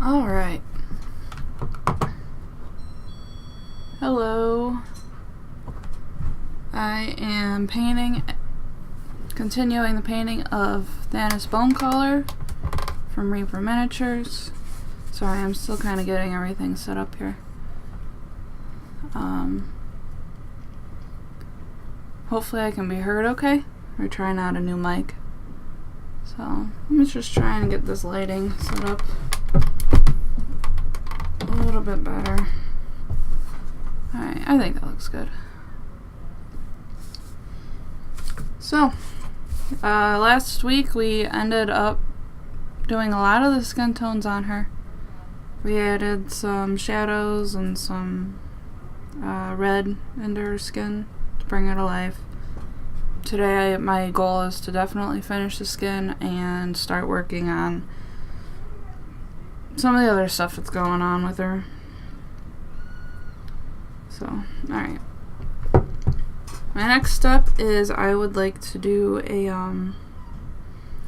All right. Hello. I am continuing the painting of Thanos Bonecaller from Reaper Miniatures. Sorry, I'm still kind of getting everything set up here. Hopefully I can be heard okay. We're trying out a new mic. So, I'm just trying to get this lighting set up a little bit better. Alright, I think that looks good. So, last week we ended up doing a lot of the skin tones on her. We added some shadows and some red into her skin to bring her to life. Today my goal is to definitely finish the skin and start working on some of the other stuff that's going on with her. So, alright. My next step is I would like to do a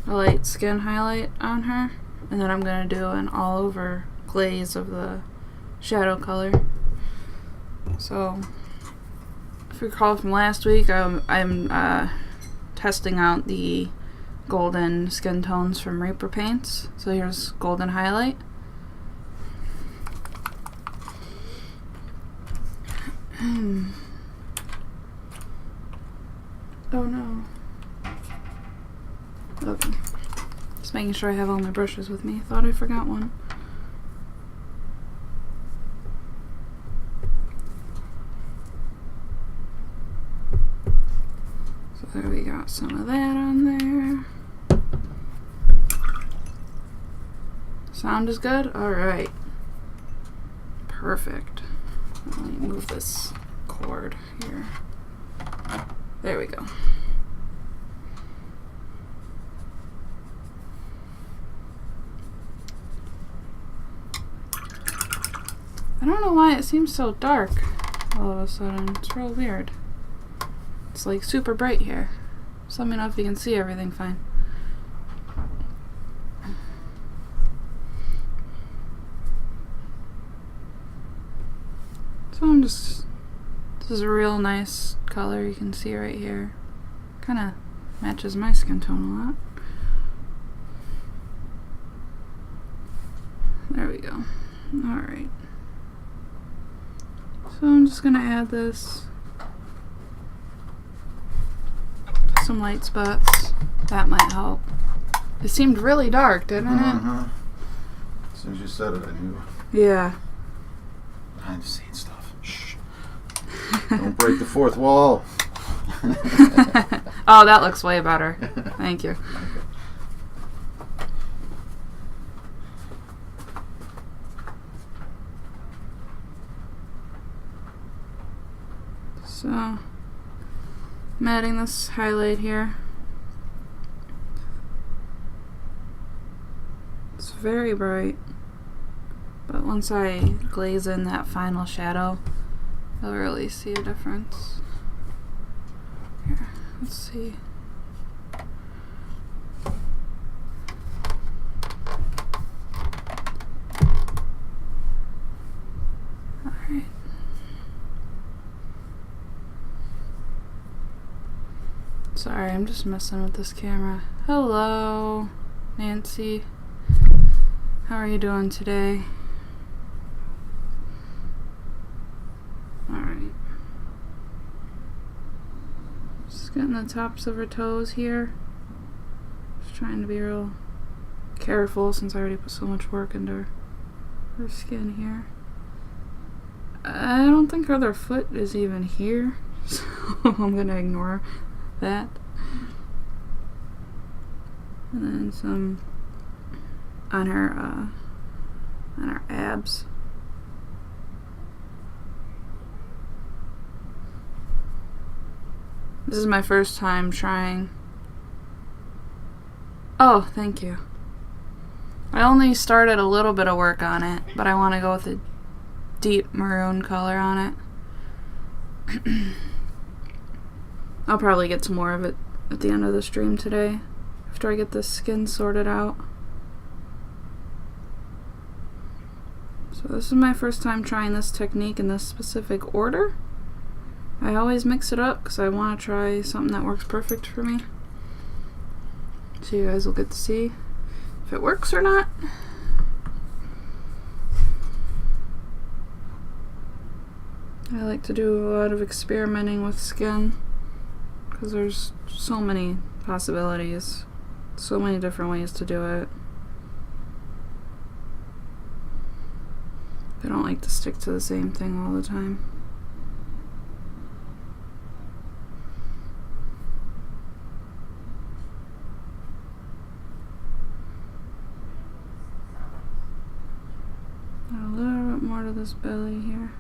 light skin highlight on her, and then I'm going to do an all over glaze of the shadow color. So, if you recall from last week, I'm testing out the golden skin tones from Reaper Paints. So here's golden highlight. Oh no. Okay. Just making sure I have all my brushes with me. Thought I forgot one. So there we got some of that on there. Sound is good? Alright. Perfect. Let me move this cord here. There we go. I don't know why it seems so dark all of a sudden. It's real weird. It's like super bright here. Just let me know if you can see everything fine. So I'm just... This is a real nice color you can see right here. Kind of matches my skin tone a lot. There we go. Alright. So I'm just going to add this. Some light spots. That might help. It seemed really dark, didn't it? As soon as you said it, I knew. Yeah. Behind the scenes stuff. Shh. Don't break the fourth wall. Oh, that looks way better. Thank you. So, I'm adding this highlight here. It's very bright, but once I glaze in that final shadow, you'll really see a difference. Here, let's see. Alright. Sorry, I'm just messing with this camera. Hello, Nancy. How are you doing today? Alright. Just getting the tops of her toes here. Just trying to be real careful since I already put so much work into her skin here. I don't think her other foot is even here, so I'm gonna ignore that. And then some on her abs. This is my first time trying. Oh, thank you. I only started a little bit of work on it, but I want to go with a deep maroon color on it. I'll probably get some more of it at the end of the stream today, after I get this skin sorted out. So this is my first time trying this technique in this specific order. I always mix it up because I want to try something that works perfect for me. So you guys will get to see if it works or not. I like to do a lot of experimenting with skin because there's so many possibilities, so many different ways to do it. I don't like to stick to the same thing all the time. A little bit more to this belly here.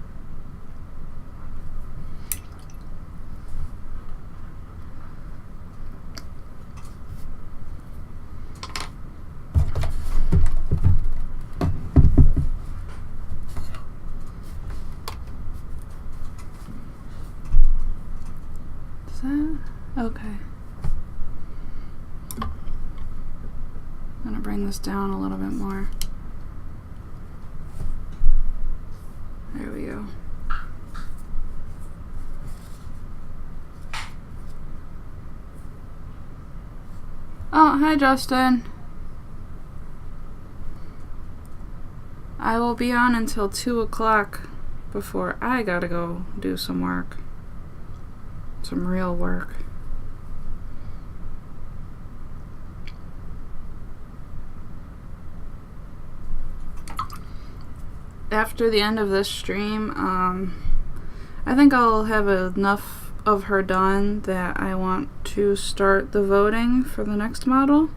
Okay. I'm gonna bring this down a little bit more. There we go. Oh, hi Justin. I will be on until 2 o'clock before I gotta go do some work. Some real work. After the end of this stream, I think I'll have enough of her done that I want to start the voting for the next model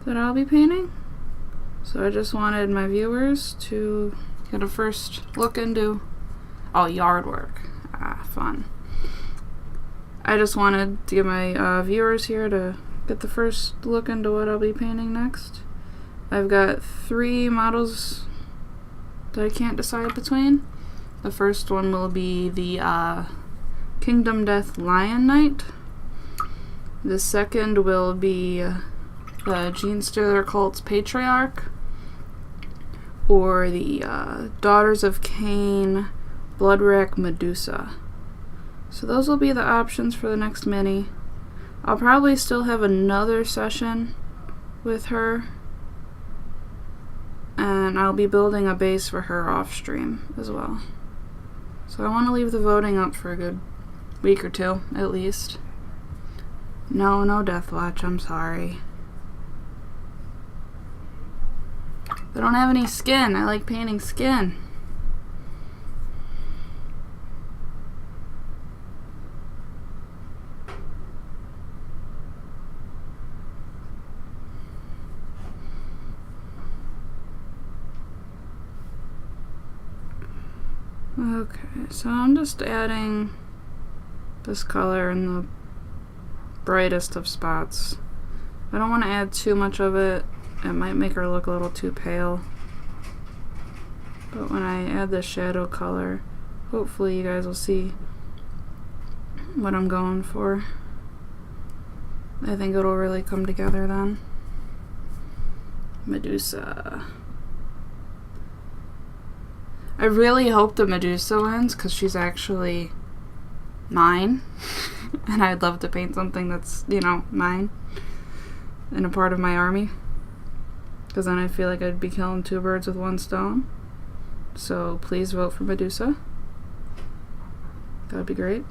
that I'll be painting. So I just wanted my viewers to get a first look into yard work. Fun. I just wanted to give my viewers here to get the first look into what I'll be painting next. I've got 3 models that I can't decide between. The first one will be the Kingdom Death Lion Knight. The second will be the Genestealer Cult's Patriarch, or the Daughters of Cain Bloodrack Medusa. So those will be the options for the next mini. I'll probably still have another session with her, and I'll be building a base for her off stream as well. So I want to leave the voting up for a good week or 2 at least. No Deathwatch, I'm sorry. I don't have any skin. I like painting skin. Okay, so I'm just adding this color in the brightest of spots. I don't want to add too much of it. It might make her look a little too pale. But when I add the shadow color, hopefully you guys will see what I'm going for. I think it'll really come together then. Medusa. I really hope the Medusa wins because she's actually mine. And I'd love to paint something that's, you know, mine and a part of my army. Because then I feel like I'd be killing 2 birds with 1 stone. So please vote for Medusa. That would be great.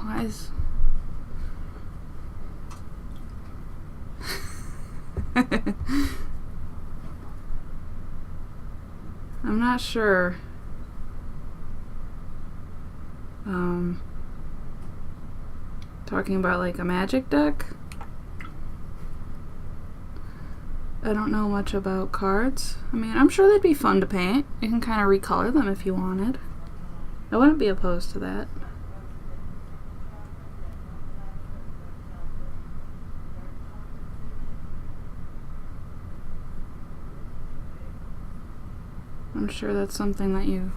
Why is... I'm not sure. Talking about like a magic deck? I don't know much about cards. I mean, I'm sure they'd be fun to paint. You can kind of recolor them if you wanted. I wouldn't be opposed to that. I'm sure that's something that you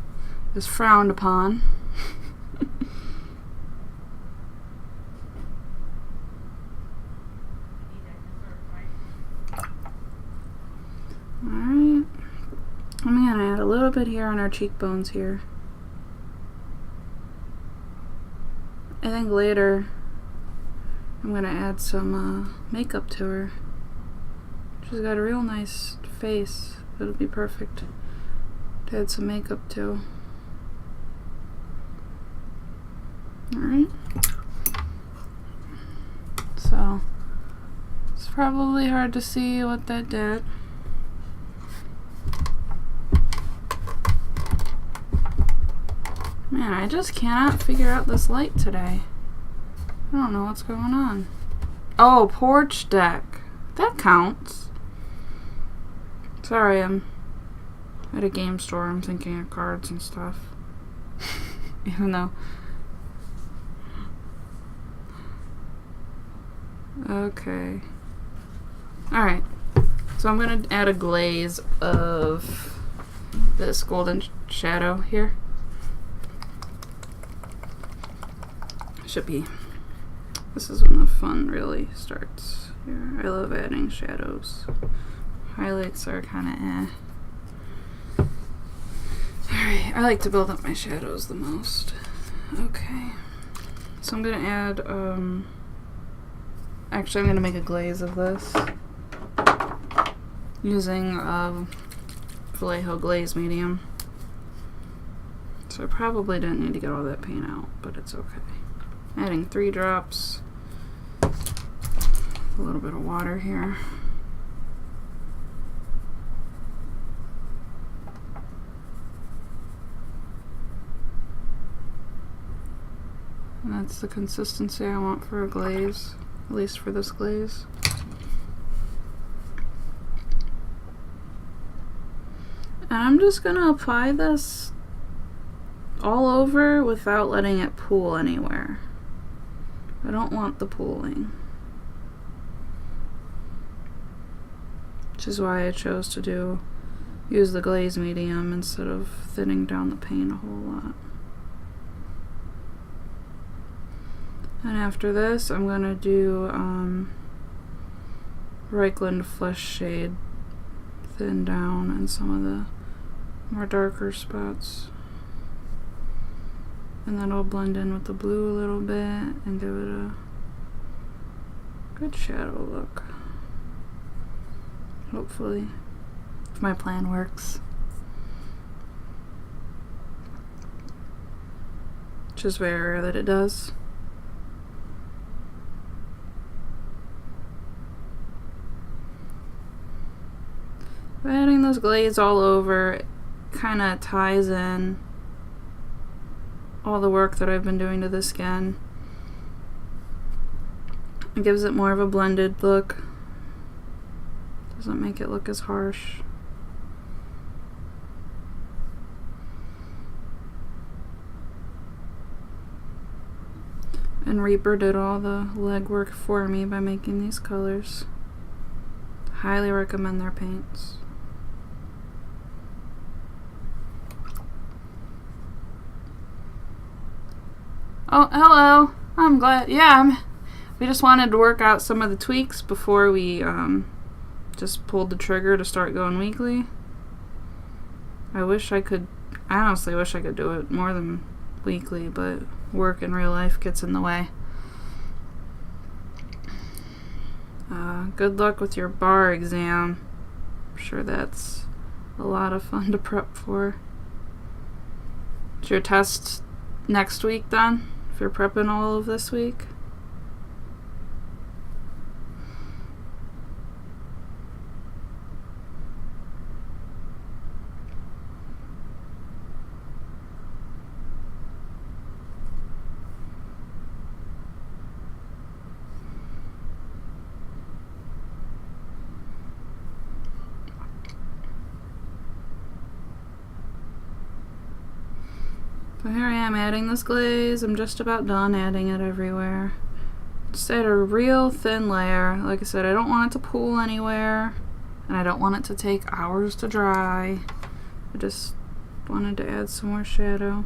is frowned upon. Alright. I'm gonna add a little bit here on our cheekbones here. I think later I'm gonna add some makeup to her. She's got a real nice face. It'll be perfect to add some makeup to. Alright. So, it's probably hard to see what that did. Man, I just cannot figure out this light today. I don't know what's going on. Oh, porch deck. That counts. Sorry, I'm at a game store. I'm thinking of cards and stuff. Even though... Okay. Alright. So I'm going to add a glaze of this golden shadow here. Should be. This is when the fun really starts here. I love adding shadows. Highlights are kind of Alright, I like to build up my shadows the most. Okay. So I'm gonna add, actually I'm gonna make a glaze of this. Using Vallejo glaze medium. So I probably didn't need to get all that paint out, but it's okay. Adding 3 drops, a little bit of water here. And that's the consistency I want for a glaze, at least for this glaze. And I'm just gonna apply this all over without letting it pool anywhere. I don't want the pooling. Which is why I chose to use the glaze medium instead of thinning down the paint a whole lot. And after this, I'm gonna do Reichland Flesh Shade thin down in some of the more darker spots. And that'll blend in with the blue a little bit and give it a good shadow look. Hopefully, if my plan works. Which is very rare that it does. Adding this glaze all over kind of ties in all the work that I've been doing to the skin. It gives it more of a blended look. Doesn't make it look as harsh. And Reaper did all the legwork for me by making these colors. Highly recommend their paints. Oh, hello. I'm glad. Yeah, we just wanted to work out some of the tweaks before we just pulled the trigger to start going weekly. I honestly wish I could do it more than weekly, but work in real life gets in the way. Good luck with your bar exam. I'm sure that's a lot of fun to prep for. Is your test next week then? If you're prepping all of this week? So here I am adding this glaze. I'm just about done adding it everywhere. Just add a real thin layer. Like I said, I don't want it to pool anywhere, and I don't want it to take hours to dry. I just wanted to add some more shadow.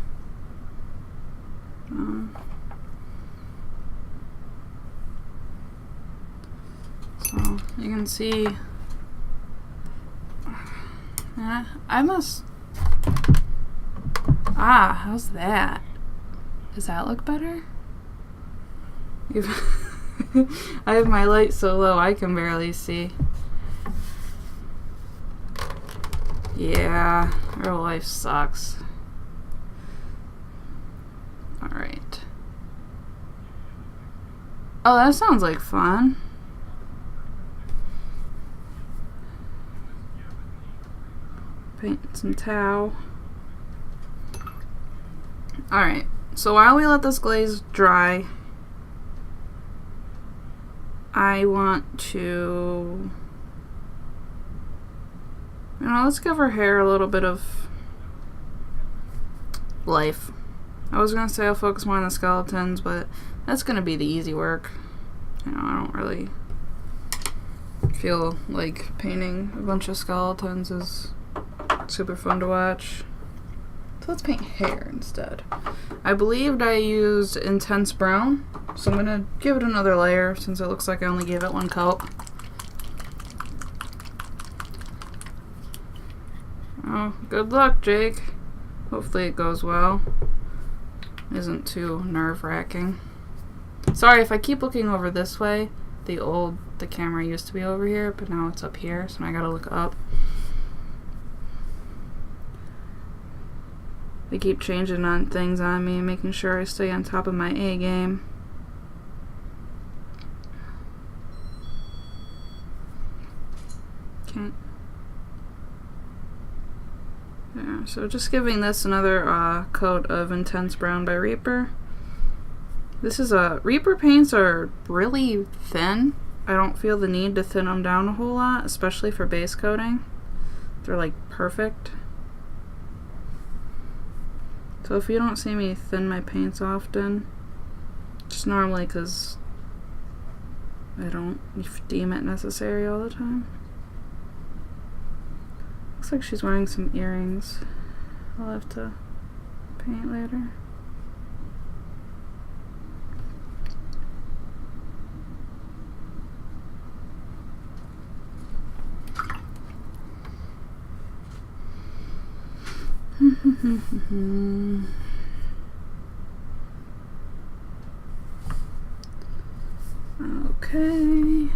So you can see, I must, how's that? Does that look better? I have my light so low I can barely see. Yeah, real life sucks. Alright. Oh, that sounds like fun. Paint some tau. Alright, so while we let this glaze dry, I want to, let's give her hair a little bit of life. I was gonna say I'll focus more on the skeletons, but that's gonna be the easy work. I don't really feel like painting a bunch of skeletons is super fun to watch. So let's paint hair instead. I believed I used intense brown, so I'm gonna give it another layer since it looks like I only gave it one coat. Oh, good luck, Jake. Hopefully it goes well. Isn't too nerve-wracking. Sorry if I keep looking over this way. The camera used to be over here, but now it's up here, so now I gotta look up. They keep changing on things on me, making sure I stay on top of my A game. Okay. Yeah, so just giving this another coat of Intense Brown by Reaper. This is Reaper paints are really thin. I don't feel the need to thin them down a whole lot, especially for base coating. They're like perfect. So if you don't see me thin my paints often, just normally because I don't deem it necessary all the time. Looks like she's wearing some earrings. I'll have to paint later. Okay.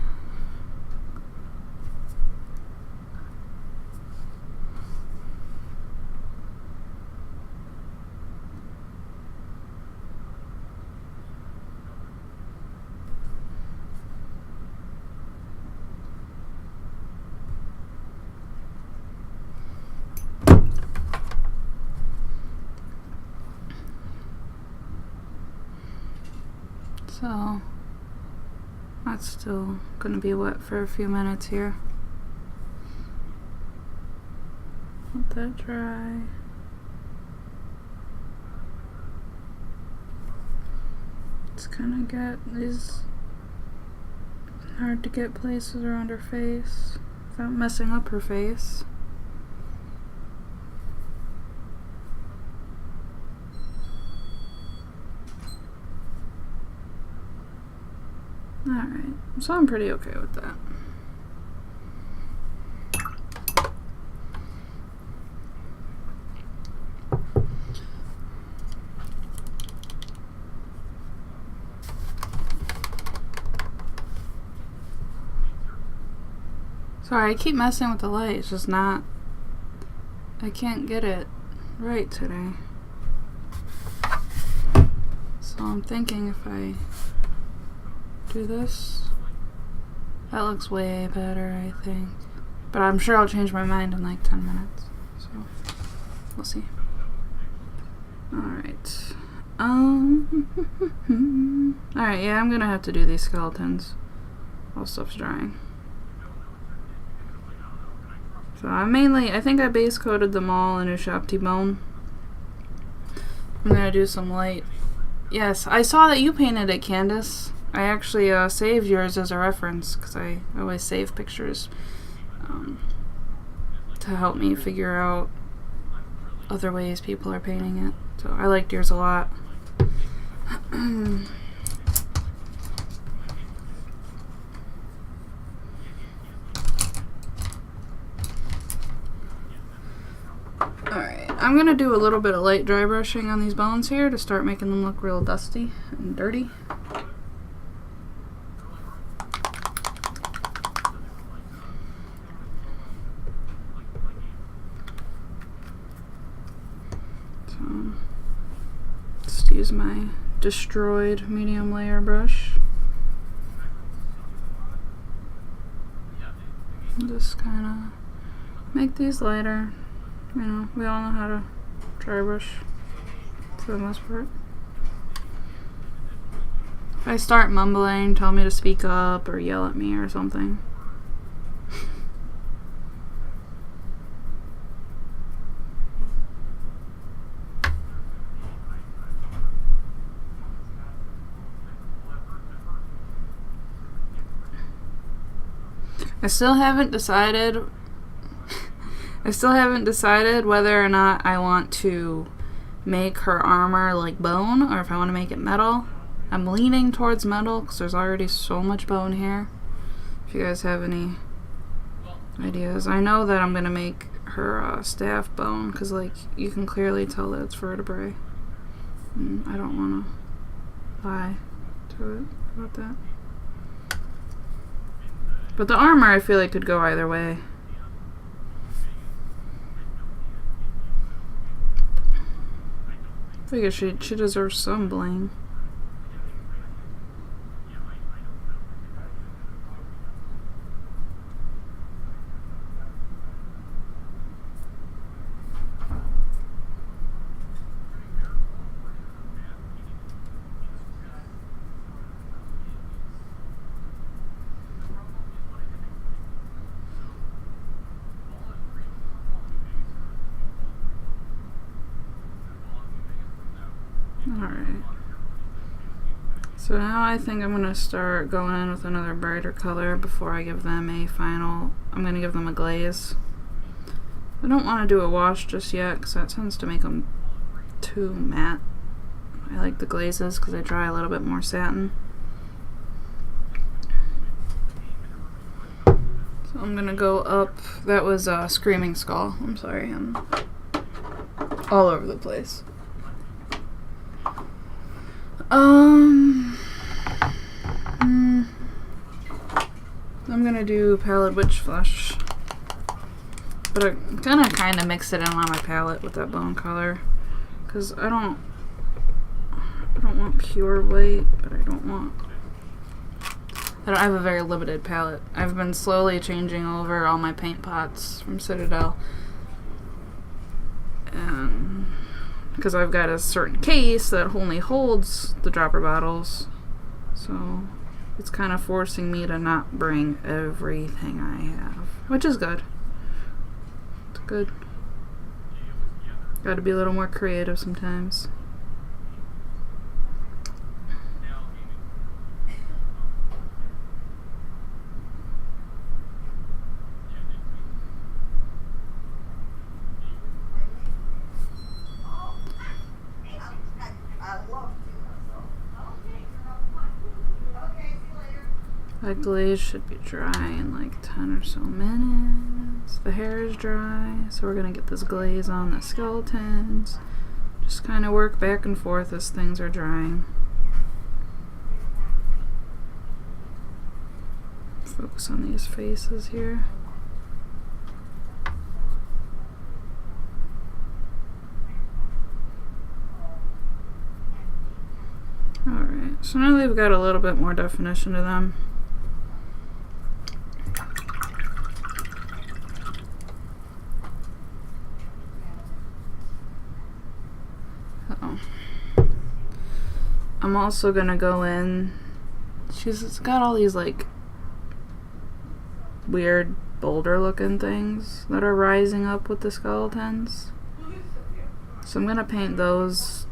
So that's still going to be wet for a few minutes here. Let that dry. It's kind of get these hard to get places around her face without messing up her face. Alright, so I'm pretty okay with that. Sorry, I keep messing with the light. It's just not... I can't get it right today. So I'm thinking if I do this, that looks way better, I think. But I'm sure I'll change my mind in like 10 minutes. So, we'll see. Alright. Alright, yeah, I'm gonna have to do these skeletons while stuff's drying. So I think I base coated them all in Ushabti Bone. I'm gonna do some light. Yes, I saw that you painted it, Candace. I actually saved yours as a reference because I always save pictures to help me figure out other ways people are painting it. So I liked yours a lot. Alright, I'm gonna do a little bit of light dry brushing on these bones here to start making them look real dusty and dirty. So, just use my destroyed medium layer brush. And just kind of make these lighter. You know, we all know how to dry brush for the most part. If I start mumbling, tell me to speak up or yell at me or something. I still haven't decided whether or not I want to make her armor like bone or if I want to make it metal. I'm leaning towards metal because there's already so much bone here. If you guys have any ideas. I know that I'm going to make her staff bone because like you can clearly tell that it's vertebrae. And I don't want to lie to it about that. But the armor I feel like could go either way. I figure she deserves some bling. Alright. So now I think I'm going to start going in with another brighter color before I give them a final... I'm going to give them a glaze. I don't want to do a wash just yet because that tends to make them too matte. I like the glazes because they dry a little bit more satin. So I'm going to go up... That was Screaming Skull. I'm sorry, I'm all over the place. I'm gonna do Pallid Witch Flesh, but I'm gonna kind of mix it in on my palette with that bone color, because I don't want pure white, but I have a very limited palette. I've been slowly changing over all my paint pots from Citadel, and because I've got a certain case that only holds the dropper bottles, so it's kind of forcing me to not bring everything I have, which is good. It's good. Gotta be a little more creative sometimes. That glaze should be dry in like 10 or so minutes. The hair is dry, so we're gonna get this glaze on the skeletons. Just kind of work back and forth as things are drying. Focus on these faces here. Alright, so now they've got a little bit more definition to them. I'm also gonna go in. She's got all these like weird boulder looking things that are rising up with the skeletons. So I'm gonna paint those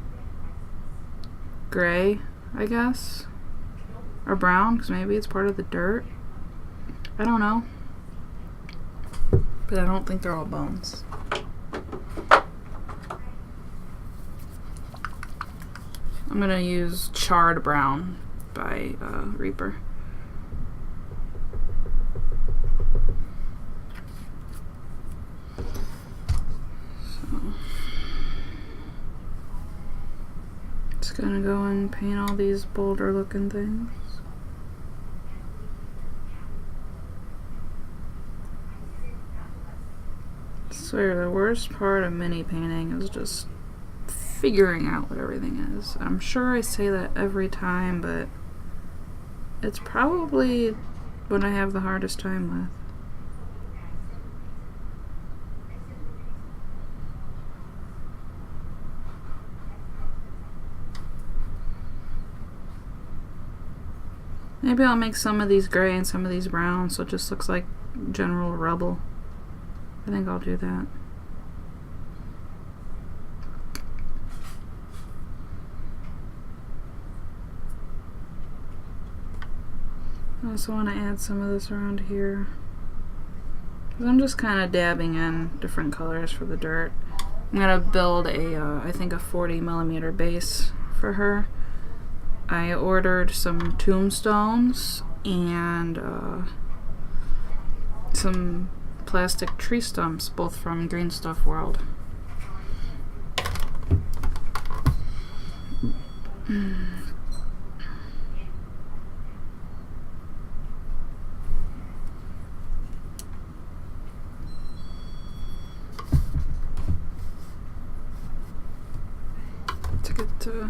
gray, I guess, or brown, because maybe it's part of the dirt. I don't know, but I don't think they're all bones. I'm gonna use Charred Brown by Reaper. So just gonna go and paint all these bolder looking things. I swear the worst part of mini painting is just figuring out what everything is. I'm sure I say that every time, but it's probably what I have the hardest time with. Maybe I'll make some of these gray and some of these brown so it just looks like general rubble. I think I'll do that. I also want to add some of this around here. 'Cause I'm just kind of dabbing in different colors for the dirt. I'm going to build I think a 40mm base for her. I ordered some tombstones and some plastic tree stumps, both from Green Stuff World.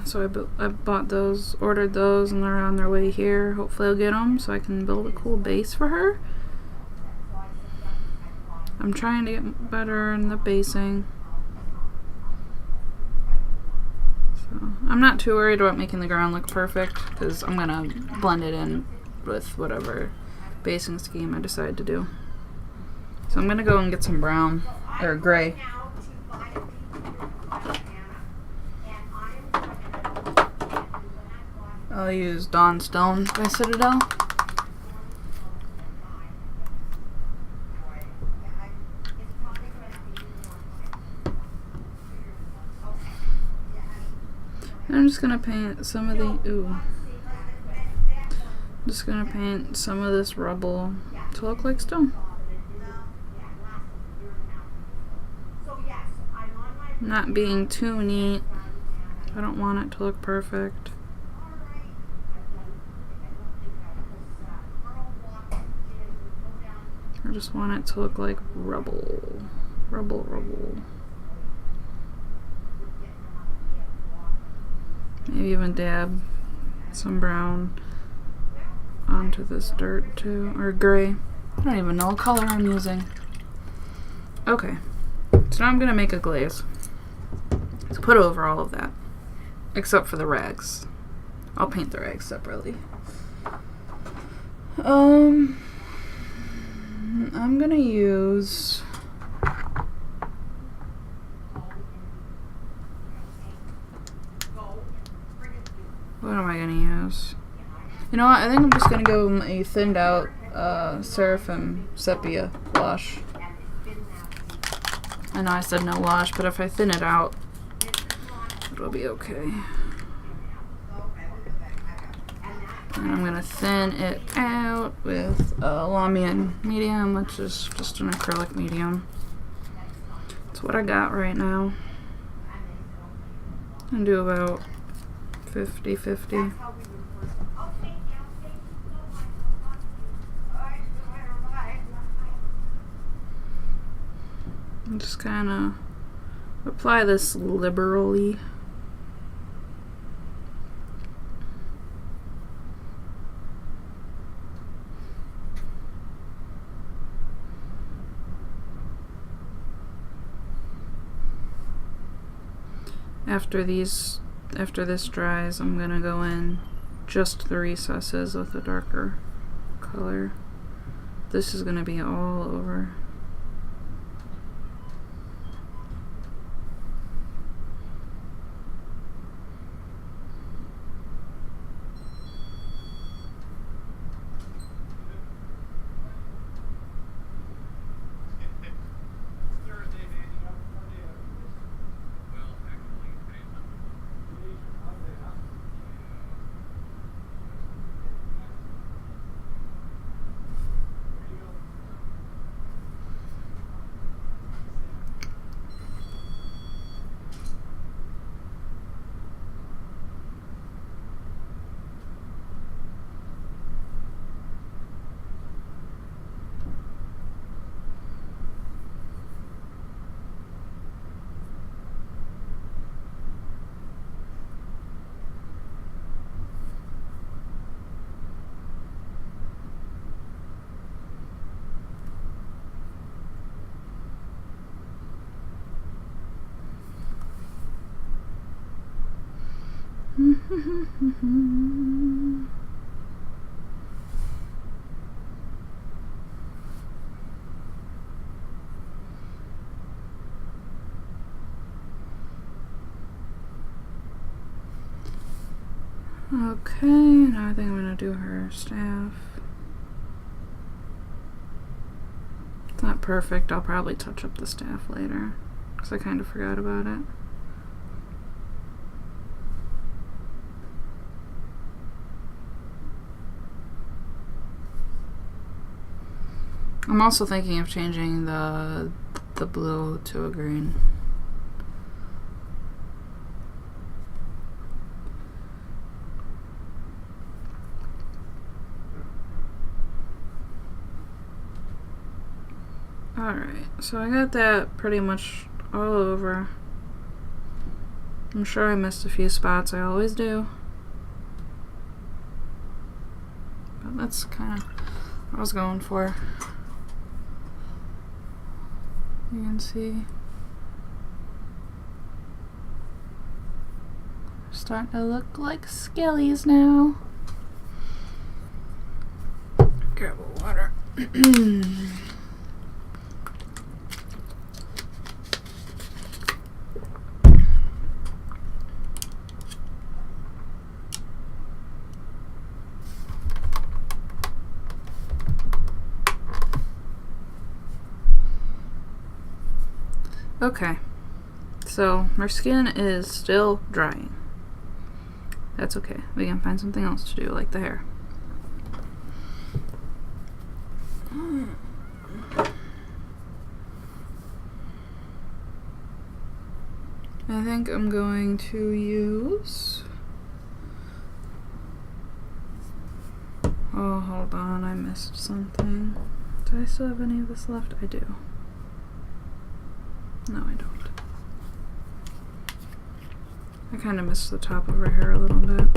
So I bought those, ordered those, and they're on their way here. Hopefully I'll get them so I can build a cool base for her. I'm trying to get better in the basing. So I'm not too worried about making the ground look perfect because I'm gonna blend it in with whatever basing scheme I decide to do. So I'm gonna go and get some brown or gray. I'll use Dawn Stone by Citadel. I'm just gonna paint some of the just gonna paint some of this rubble to look like stone. Not being too neat. I don't want it to look perfect. I just want it to look like rubble. Rubble, rubble. Maybe even dab some brown onto this dirt too, or gray. I don't even know what color I'm using. Okay, so now I'm gonna make a glaze. So put over all of that, except for the rags. I'll paint the rags separately. I'm gonna use what am I gonna use? You know what? I think I'm just gonna go a thinned out Seraphim Sepia wash. I know I said no wash, but if I thin it out, it'll be okay. And I'm gonna thin it out with a Lamian medium, which is just an acrylic medium. That's what I got right now. And do about 50-50. And just kind of apply this liberally. After this dries, I'm gonna go in just the recesses with a darker color. This is gonna be all over. Okay, now I think I'm gonna do her staff. It's not perfect. I'll probably touch up the staff later because I kind of forgot about it. I'm also thinking of changing the blue to a green. Alright, so I got that pretty much all over. I'm sure I missed a few spots, I always do. But that's kind of what I was going for. You can see. Starting to look like skellies now. Grab a water. Okay, so her skin is still drying. That's okay. We can find something else to do, like the hair. I think I'm going to use... Oh, hold on, I missed something. Do I still have any of this left? I do. No, I don't. I kind of missed the top of her hair a little bit.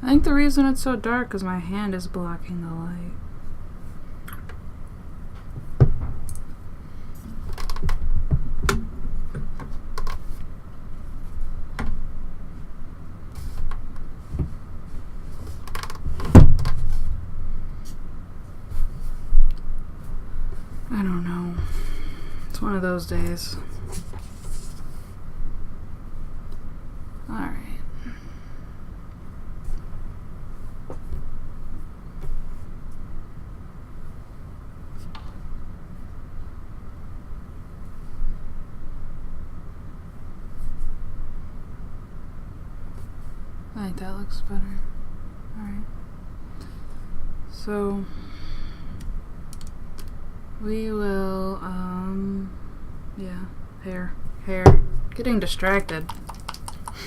I think the reason it's so dark is my hand is blocking the light. I don't know. It's one of those days. Alright. I think that looks better. Alright. So we will, yeah, hair. Getting distracted.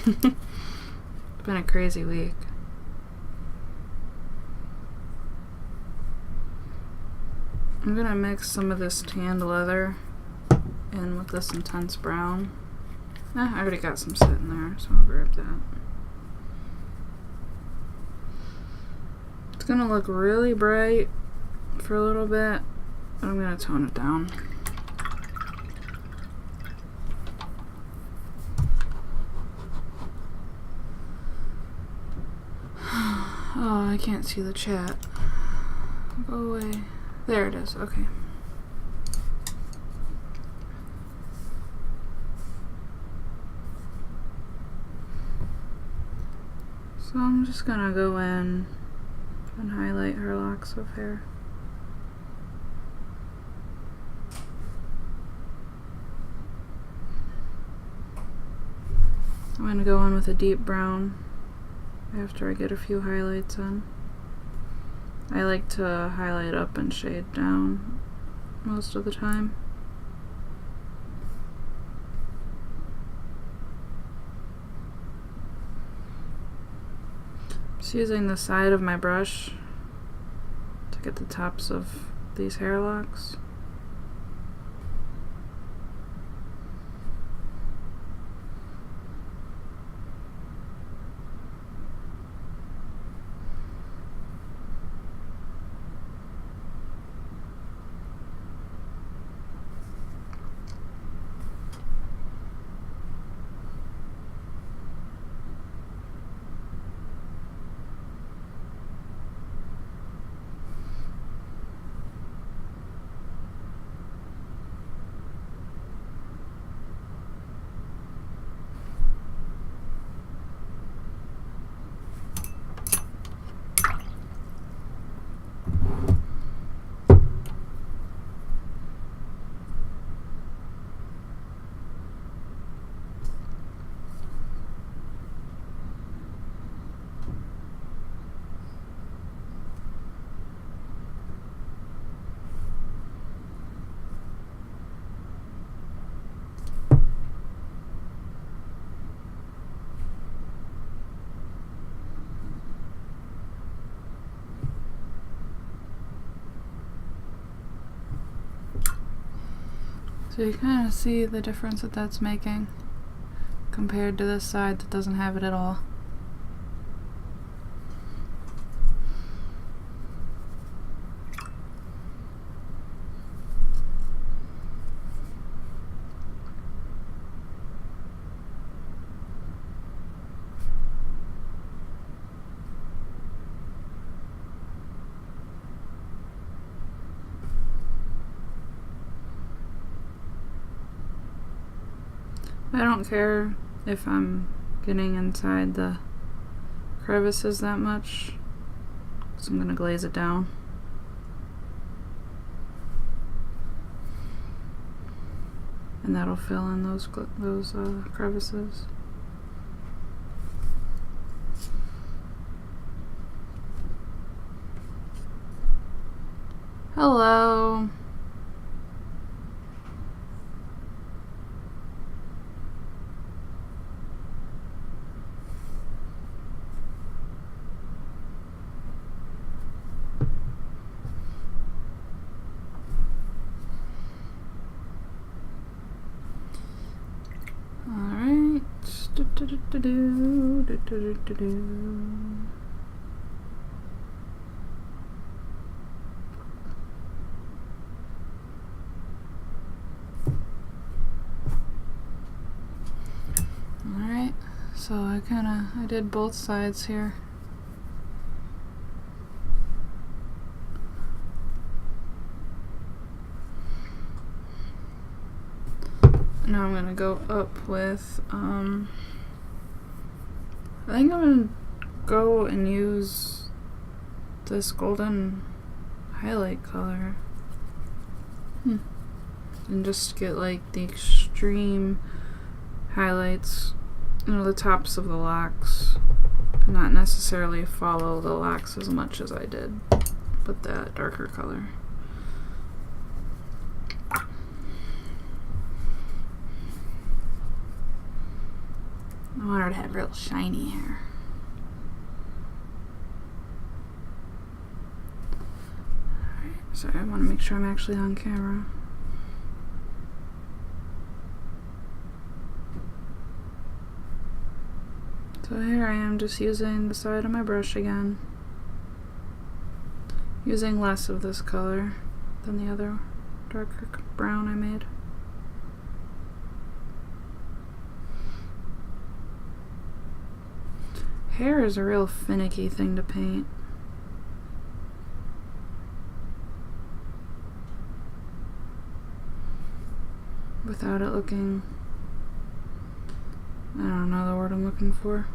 It's been a crazy week. I'm gonna mix some of this tanned leather in with this intense brown. I already got some sitting there, so I'll grab that. It's gonna look really bright for a little bit, but I'm gonna tone it down. Oh, I can't see the chat. Go away. There it is, okay. So I'm just gonna go in and highlight her locks of hair. I'm gonna go in with a deep brown after I get a few highlights in. I like to highlight up and shade down most of the time. Just using the side of my brush to get the tops of these hair locks. So you kind of see the difference that that's making compared to this side that doesn't have it at all. I don't care if I'm getting inside the crevices that much, so I'm going to glaze it down. And that'll fill in those crevices. Hello. Alright. Alright, so I did both sides here. Now I'm gonna go up with, I think I'm gonna go and use this golden highlight color. And just get like the extreme highlights, you know, the tops of the locks. Not necessarily follow the locks as much as I did with that darker color. I want her to have real shiny hair. Alright, sorry, I want to make sure I'm actually on camera. So here I am just using the side of my brush again. Using less of this color than the other darker brown I made. Hair is a real finicky thing to paint. Without it looking, I don't know the word I'm looking for.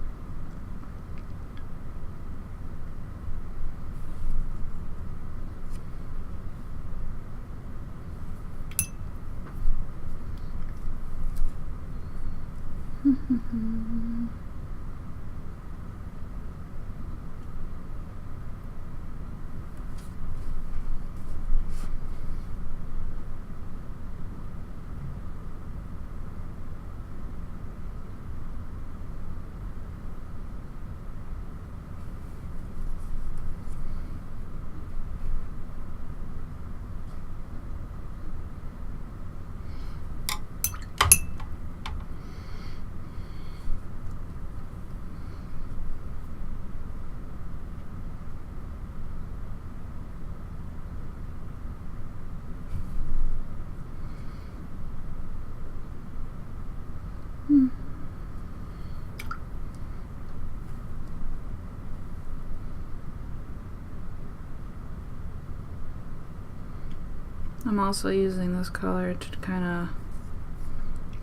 I'm also using this color to kind of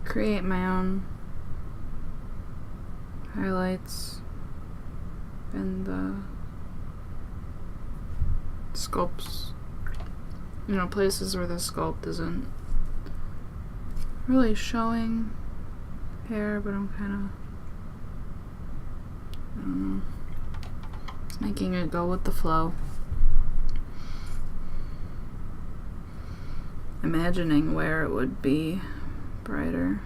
create my own highlights and the sculpts, you know, places where the sculpt isn't really showing hair, but I'm kind of, I don't know, just making it go with the flow. Imagining where it would be brighter.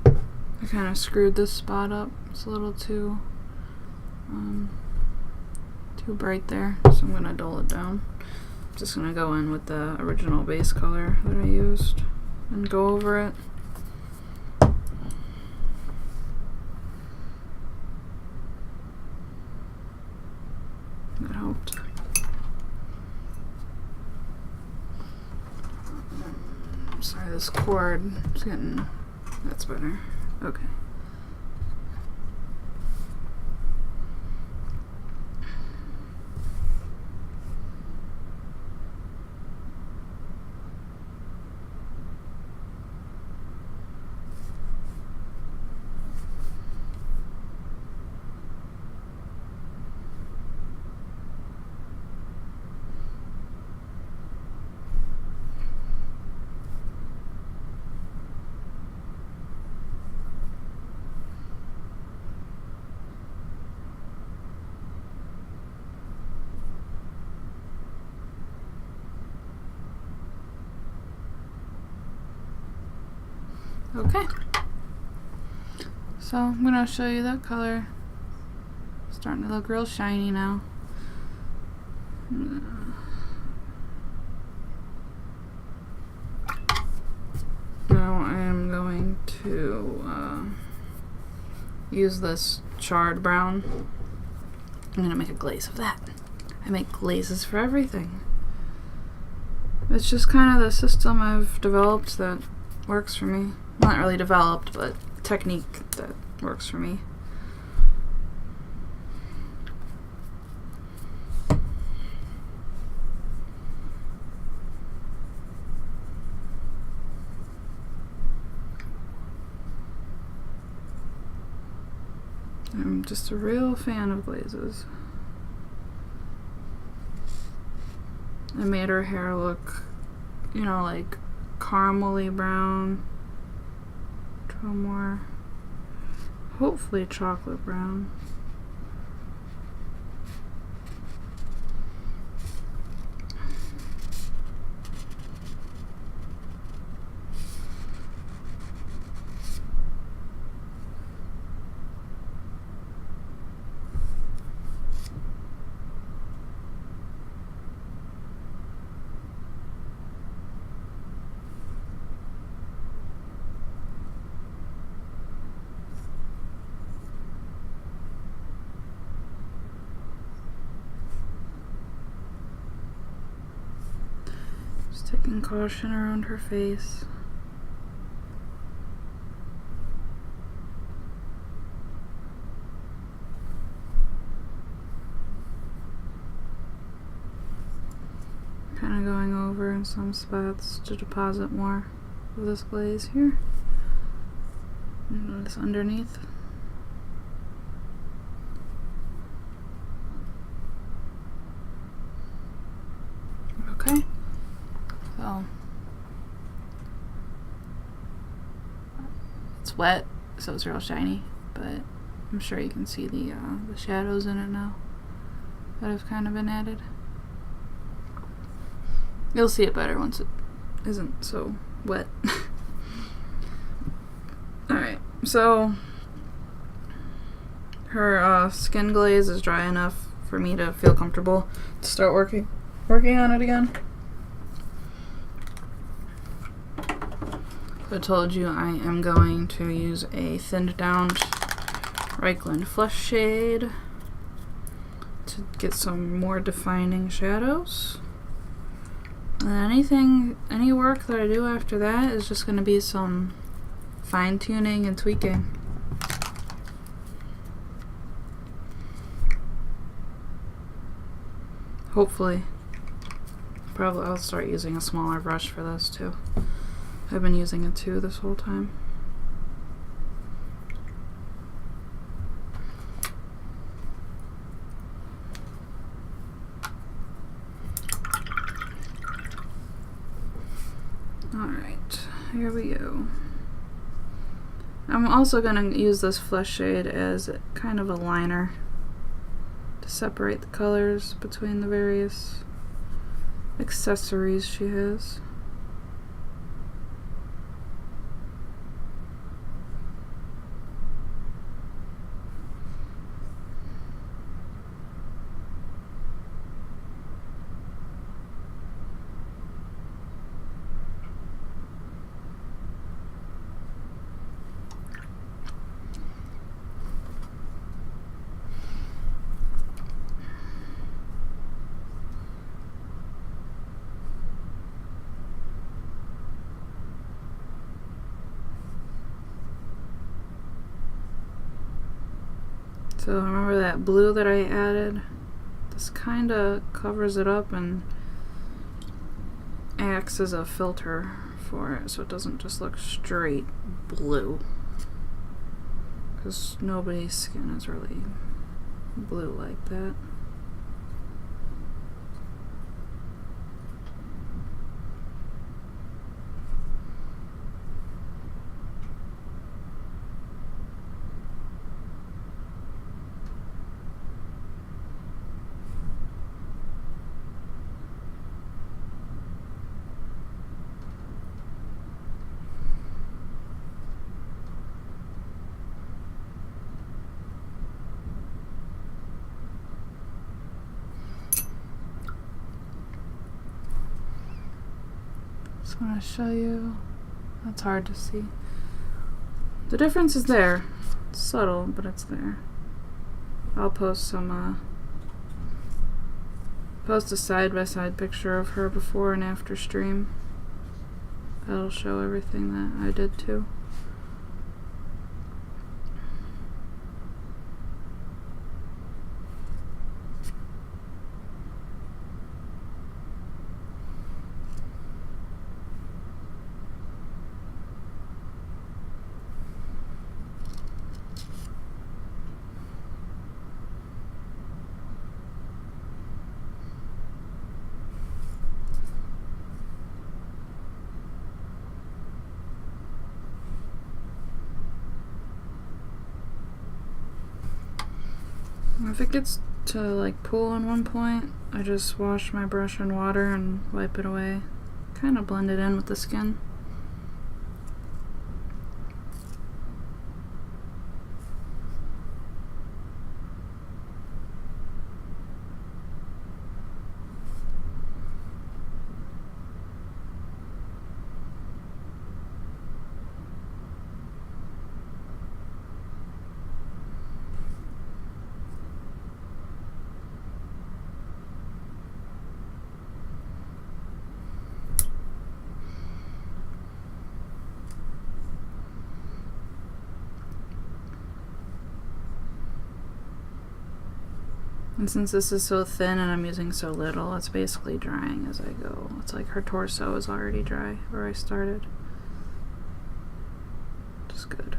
I kind of screwed this spot up. It's a little too bright there, so I'm gonna dull it down. I'm just gonna go in with the original base color that I used and go over it. That helped. Sorry, this cord is getting... That's better. Okay. Okay, so I'm gonna show you that color. It's starting to look real shiny now. Now I am going to use this charred brown. I'm gonna make a glaze of that. I make glazes for everything. It's just kind of the system I've developed that works for me. Not really developed, but technique that works for me. I'm just a real fan of glazes. I made her hair look, you know, like caramely brown to a more, hopefully, chocolate brown. Just taking caution around her face. Kind of going over in some spots to deposit more of this glaze here. And this underneath. Okay. So it's wet, so it's real shiny, but I'm sure you can see the shadows in it now that have kind of been added. You'll see it better once it isn't so wet. Alright, so her skin glaze is dry enough for me to feel comfortable to start working on it again. So I told you I am going to use a thinned down Reichland Flush shade to get some more defining shadows. And any work that I do after that is just going to be some fine tuning and tweaking. Hopefully. Probably I'll start using a smaller brush for this too. I've been using it too this whole time. Alright, here we go. I'm also going to use this Flush shade as kind of a liner to separate the colors between the various accessories she has. So remember that blue that I added? This kind of covers it up and acts as a filter for it, so it doesn't just look straight blue. Because nobody's skin is really blue like that. Just want to show you. That's hard to see. The difference is there. It's subtle, but it's there. I'll post some, post a side-by-side picture of her before and after stream. That'll show everything that I did too. If it gets to like pool in one point, I just wash my brush in water and wipe it away. Kind of blend it in with the skin. And since this is so thin and I'm using so little, it's basically drying as I go. It's like her torso is already dry where I started. Just good.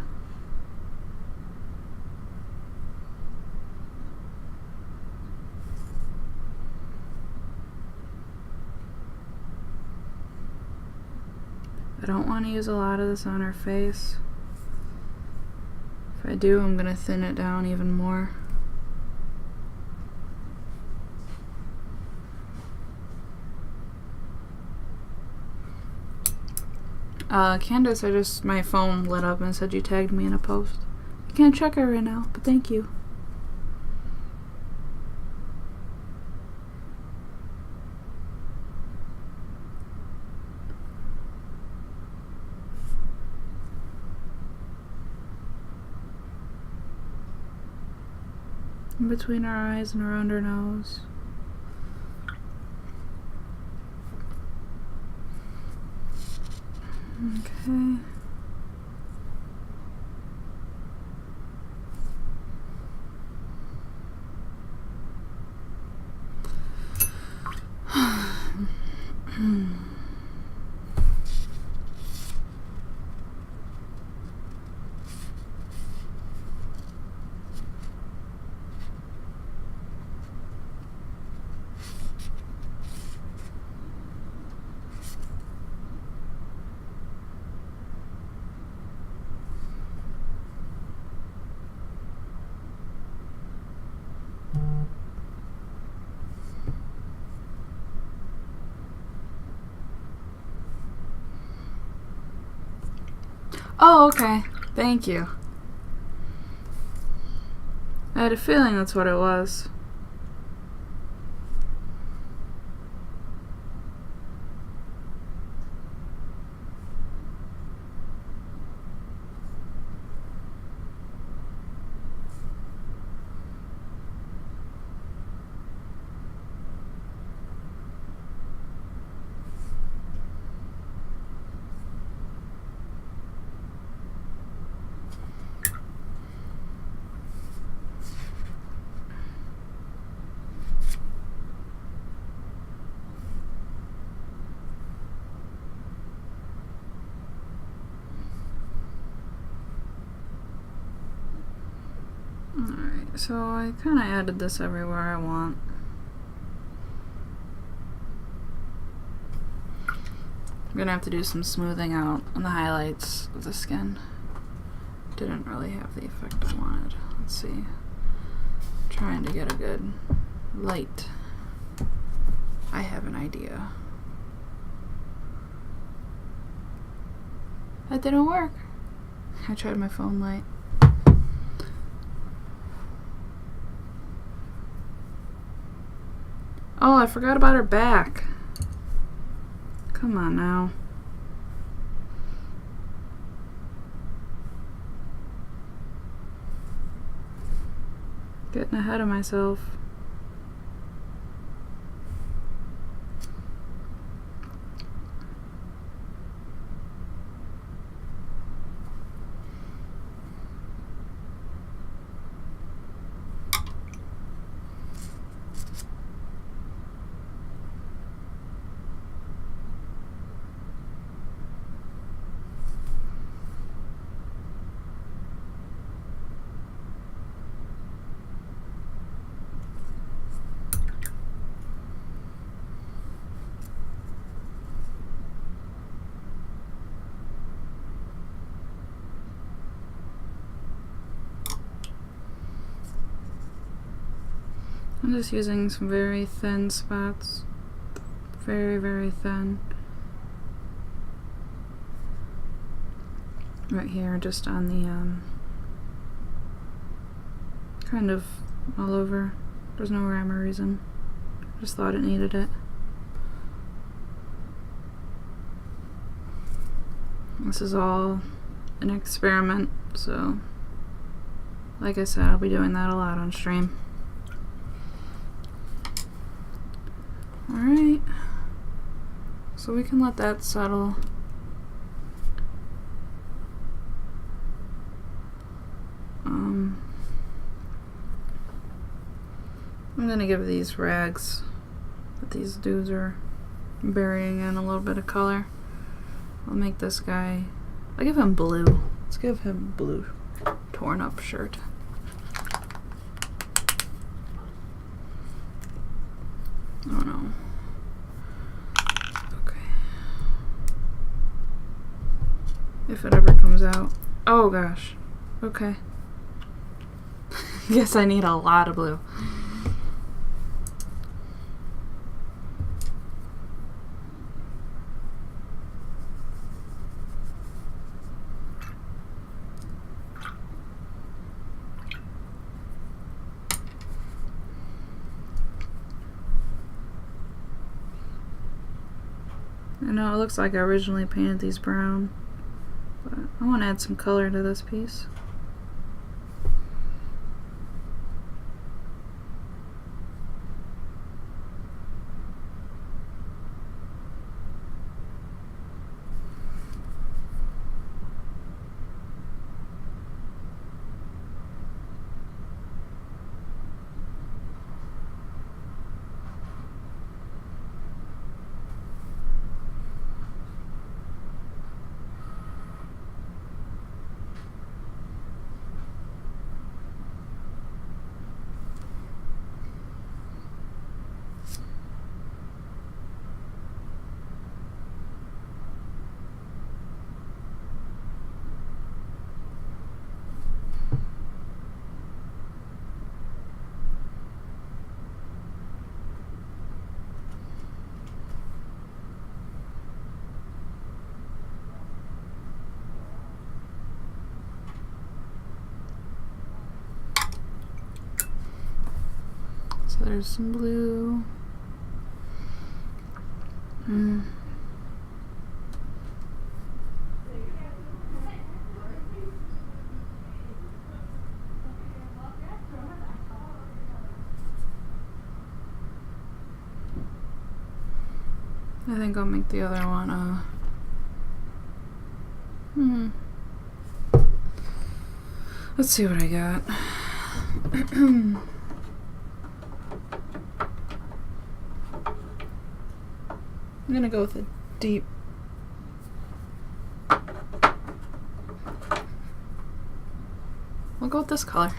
I don't want to use a lot of this on her face. If I do, I'm going to thin it down even more. Candace, my phone lit up and said you tagged me in a post. I can't check her right now, but thank you. In between her eyes and around her nose. Okay. Oh, okay. Thank you. I had a feeling that's what it was. Alright, so I kind of added this everywhere I want. I'm gonna have to do some smoothing out on the highlights of the skin. Didn't really have the effect I wanted. Let's see. Trying to get a good light. I have an idea. That didn't work. I tried my phone light. Oh, I forgot about her back. Come on now. Getting ahead of myself. I'm just using some very thin spots. Very, very thin. Right here, just on the, kind of all over. There's no rhyme or reason. Just thought it needed it. This is all an experiment, so like I said, I'll be doing that a lot on stream. Alright, so we can let that settle. I'm gonna give these rags that these dudes are burying in a little bit of color. I'll make this guy, I'll give him blue. Let's give him blue torn up shirt. Oh no. Okay. If it ever comes out. Oh gosh. Okay. Guess I need a lot of blue. I know it looks like I originally painted these brown, but I want to add some color to this piece. So there's some blue. I think I'll make the other one let's see what I got. I'm gonna go with a deep we'll go with this color.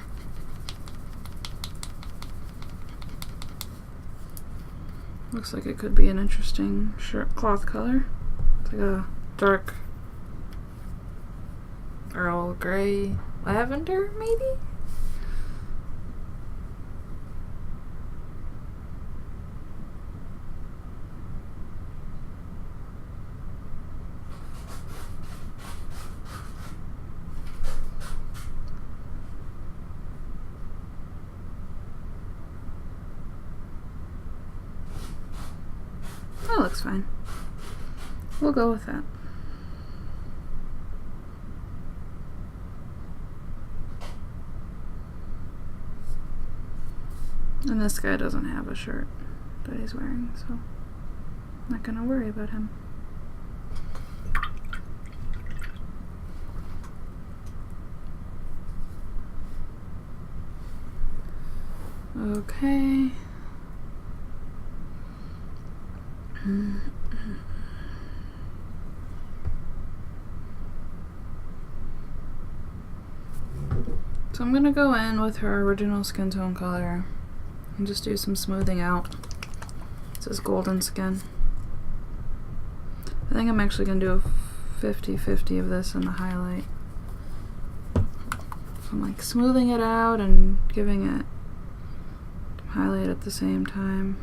Looks like it could be an interesting shirt cloth color. It's like a dark Earl Grey lavender, maybe? That looks fine. We'll go with that. And this guy doesn't have a shirt that he's wearing, so I'm not gonna worry about him. Okay. So I'm gonna go in with her original skin tone color and just do some smoothing out. It says golden skin. I think I'm actually gonna do a 50-50 of this in the highlight. So I'm like smoothing it out and giving it highlight at the same time,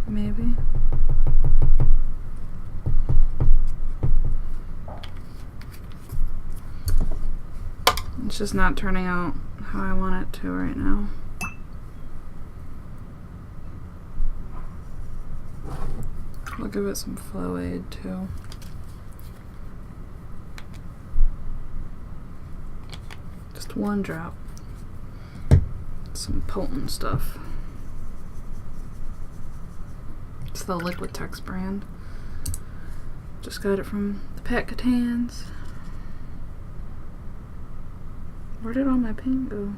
maybe. It's just not turning out how I want it to right now. We'll give it some flow aid too. Just one drop. Some potent stuff. It's the Liquitex brand. Just got it from the Pat Catans. Where did all my paint go?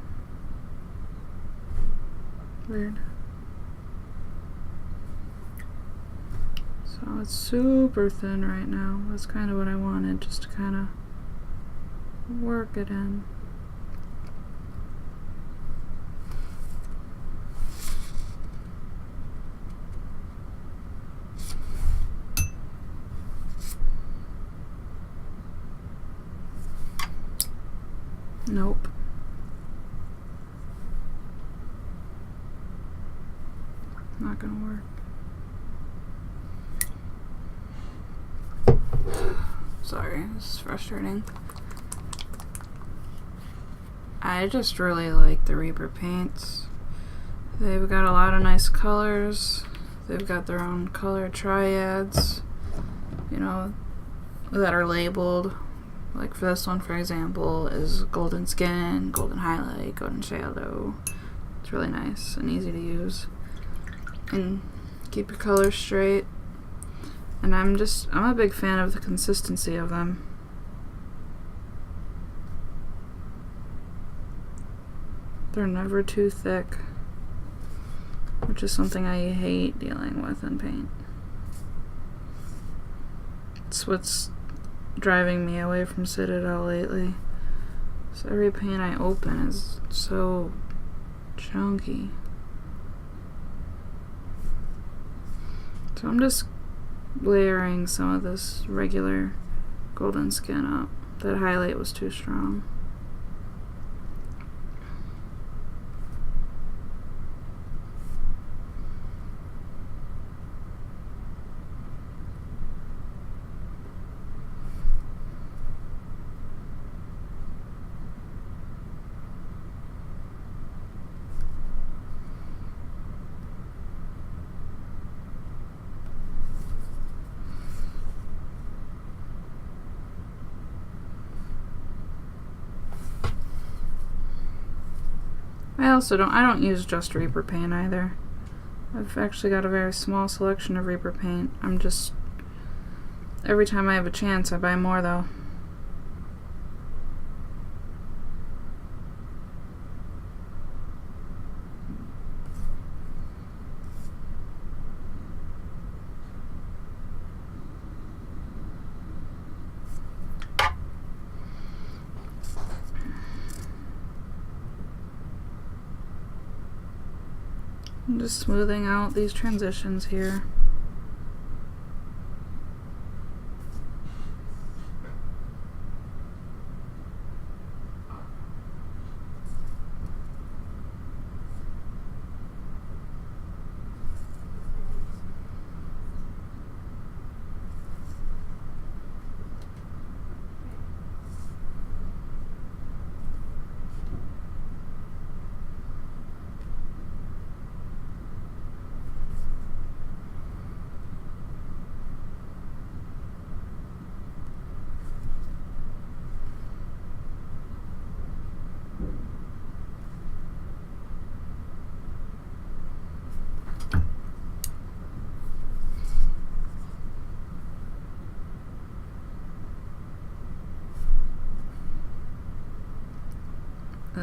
Weird. So it's super thin right now. That's kind of what I wanted, just to kind of work it in. Nope. Not gonna work. Sorry, this is frustrating. I just really like the Reaper paints. They've got a lot of nice colors. They've got their own color triads, you know, that are labeled. Like for this one, for example, is golden skin, golden highlight, golden shadow. It's really nice and easy to use. And keep your colors straight. And I'm a big fan of the consistency of them. They're never too thick, which is something I hate dealing with in paint. It's what's driving me away from Citadel lately. So every paint I open is so chunky. So I'm just layering some of this regular golden skin up. That highlight was too strong. I don't use just Reaper paint either. I've actually got a very small selection of Reaper paint. Every time I have a chance, I buy more though. I'm just smoothing out these transitions here.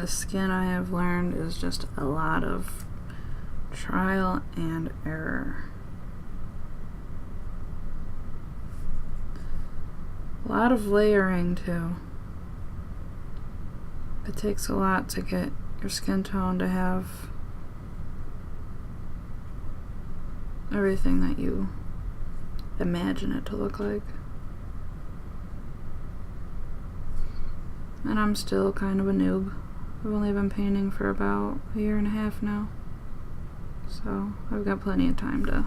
with skin, I have learned, is just a lot of trial and error. A lot of layering too. It takes a lot to get your skin tone to have everything that you imagine it to look like. And I'm still kind of a noob. I've only been painting for about a year and a half now. So I've got plenty of time to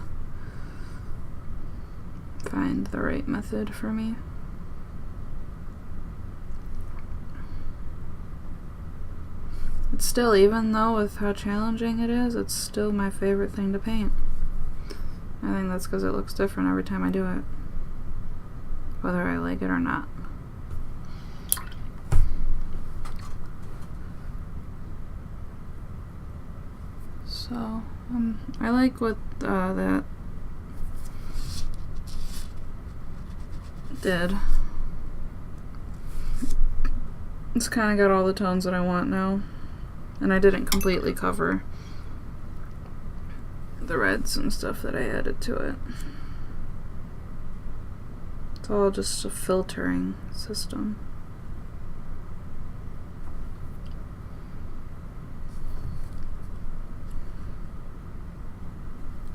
find the right method for me. It's still, even though with how challenging it is, it's still my favorite thing to paint. I think that's because it looks different every time I do it, whether I like it or not. So, I like what that did. It's kind of got all the tones that I want now. And I didn't completely cover the reds and stuff that I added to it. It's all just a filtering system.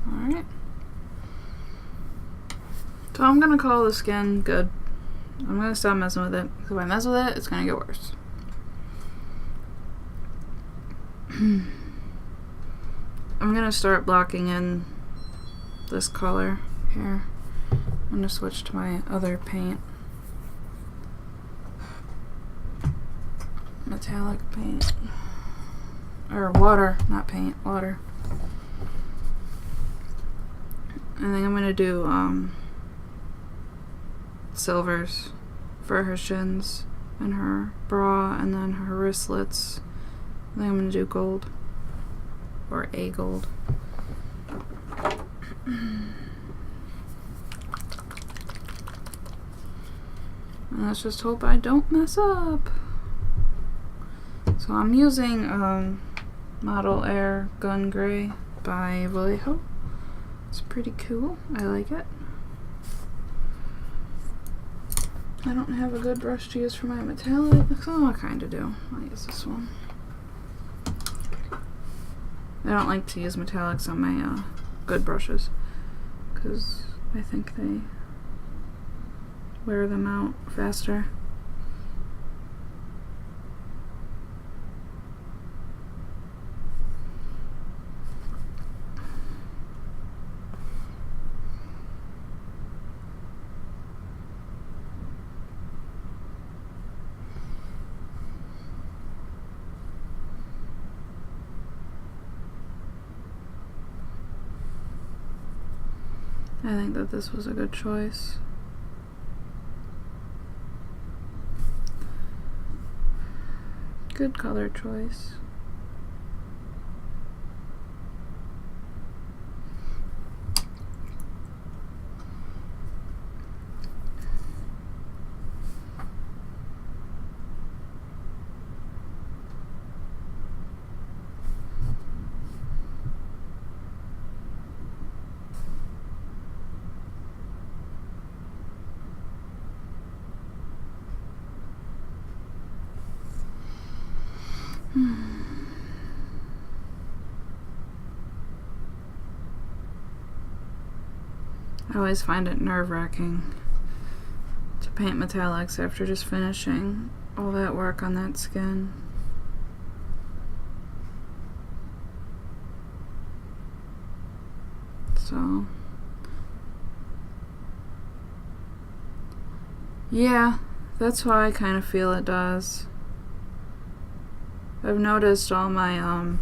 Alright. So I'm gonna call the skin good. I'm gonna stop messing with it. Because if I mess with it, it's gonna get worse. I'm gonna start blocking in this color here. I'm gonna switch to my other paint. Metallic paint. Or water, not paint, water. And then I'm gonna do silvers for her shins and her bra and then her wristlets. I think I'm going to do gold. Or a gold. And let's just hope I don't mess up. So I'm using Model Air Gun Gray by Vallejo. It's pretty cool. I like it. I don't have a good brush to use for my metallic. Oh, I kind of do. I'll use this one. I don't like to use metallics on my good brushes because I think they wear them out faster. I think that this was a good choice. Good color choice. I always find it nerve-wracking to paint metallics after just finishing all that work on that skin. So, yeah, that's how I kind of feel it does. I've noticed all my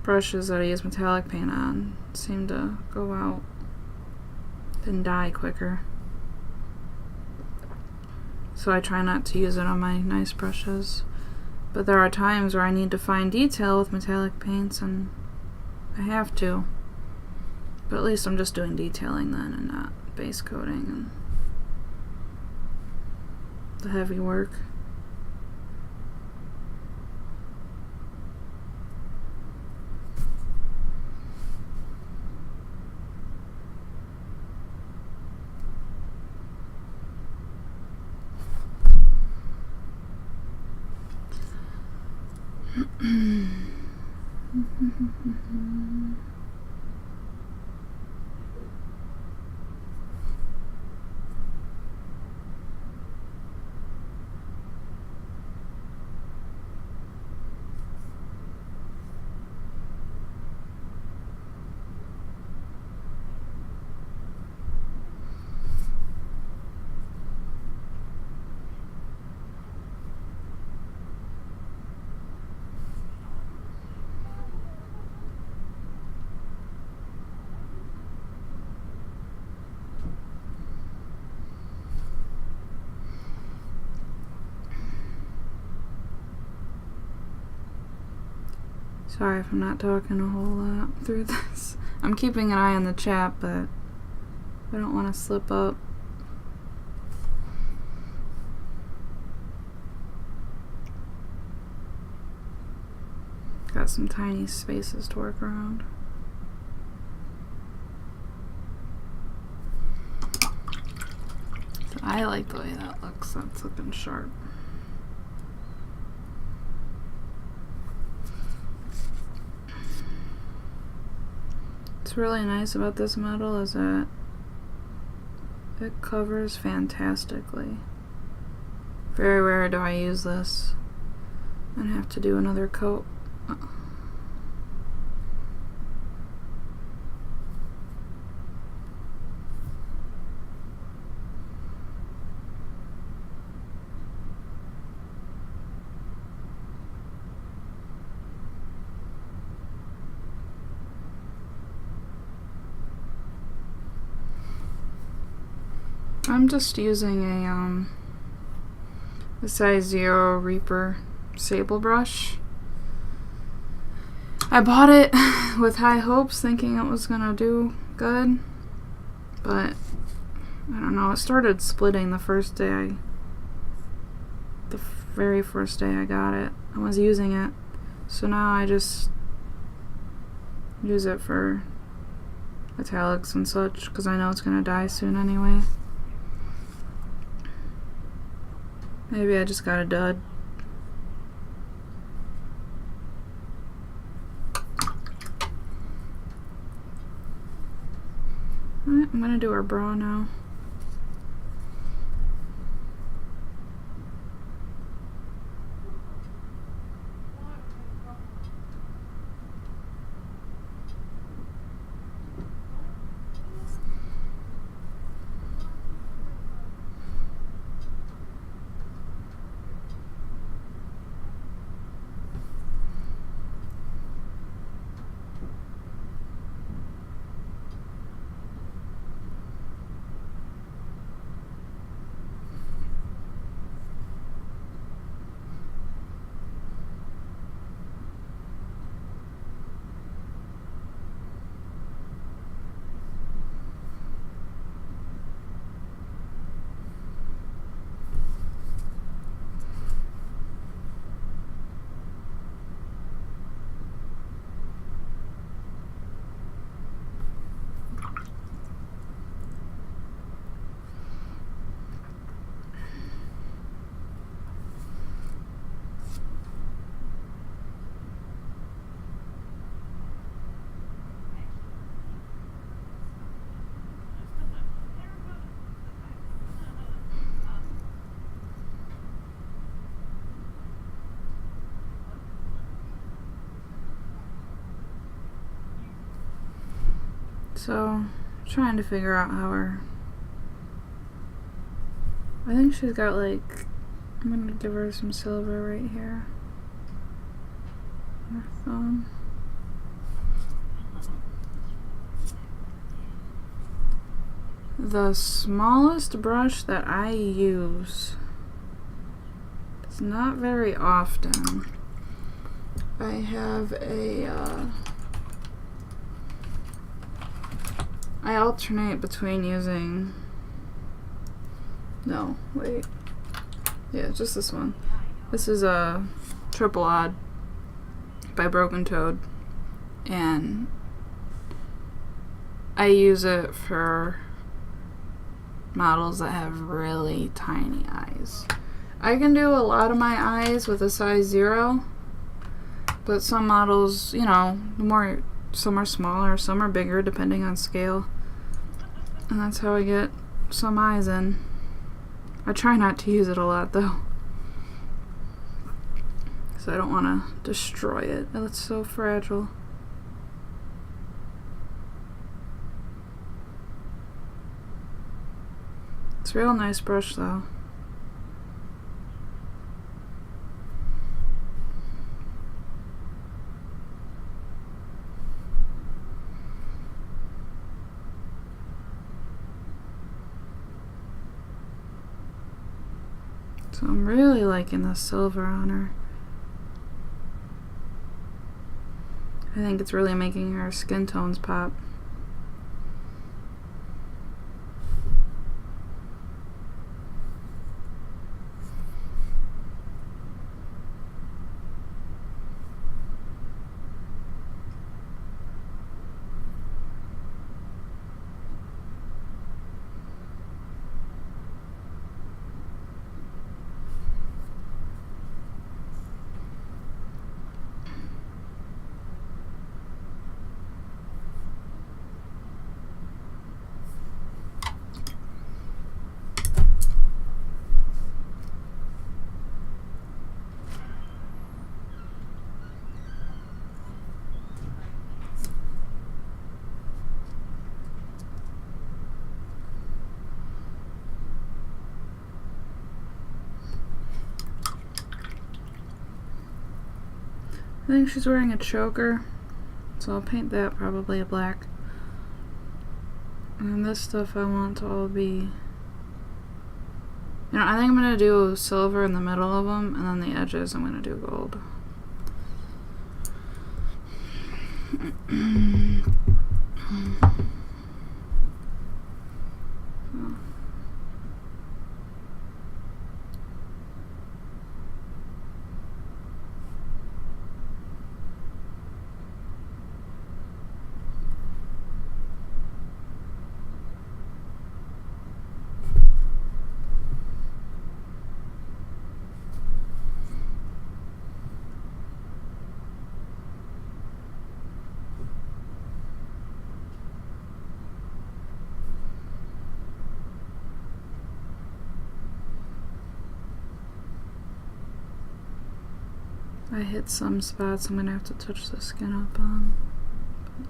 brushes that I use metallic paint on seem to go out and die quicker. So I try not to use it on my nice brushes. But there are times where I need to find detail with metallic paints and I have to. But at least I'm just doing detailing then and not base coating and the heavy work. Sorry if I'm not talking a whole lot through this. I'm keeping an eye on the chat, but I don't want to slip up. Got some tiny spaces to work around. So I like the way that looks. That's looking sharp. What's really nice about this metal is that it covers fantastically. Very rare do I use this and have to do another coat. I'm just using a size 0 Reaper sable brush. I bought it with high hopes, thinking it was gonna do good, but I don't know. It started splitting the very first day I got it. I was using it, so now I just use it for italics and such because I know it's gonna die soon anyway. Maybe I just got a dud. Alright, I'm gonna do her bra now. So, trying to figure out how her... I think she's got like... I'm gonna give her some silver right here. On her thumb. The smallest brush that I use, it's not very often. I have a... I alternate between using... No, wait. Yeah, just this one. This is a Triple Odd by Broken Toad, and I use it for models that have really tiny eyes. I can do a lot of my eyes with a size 0, But some models, you know, some are smaller, some are bigger, depending on scale. And that's how I get some eyes in. I try not to use it a lot, though. So I don't want to destroy it. It's so fragile. It's a real nice brush, though. So I'm really liking the silver on her. I think it's really making her skin tones pop. I think she's wearing a choker, so I'll paint that probably a black. And this stuff I want to all be... You know, I think I'm going to do silver in the middle of them, and then the edges I'm going to do gold. I hit some spots I'm gonna have to touch the skin up on.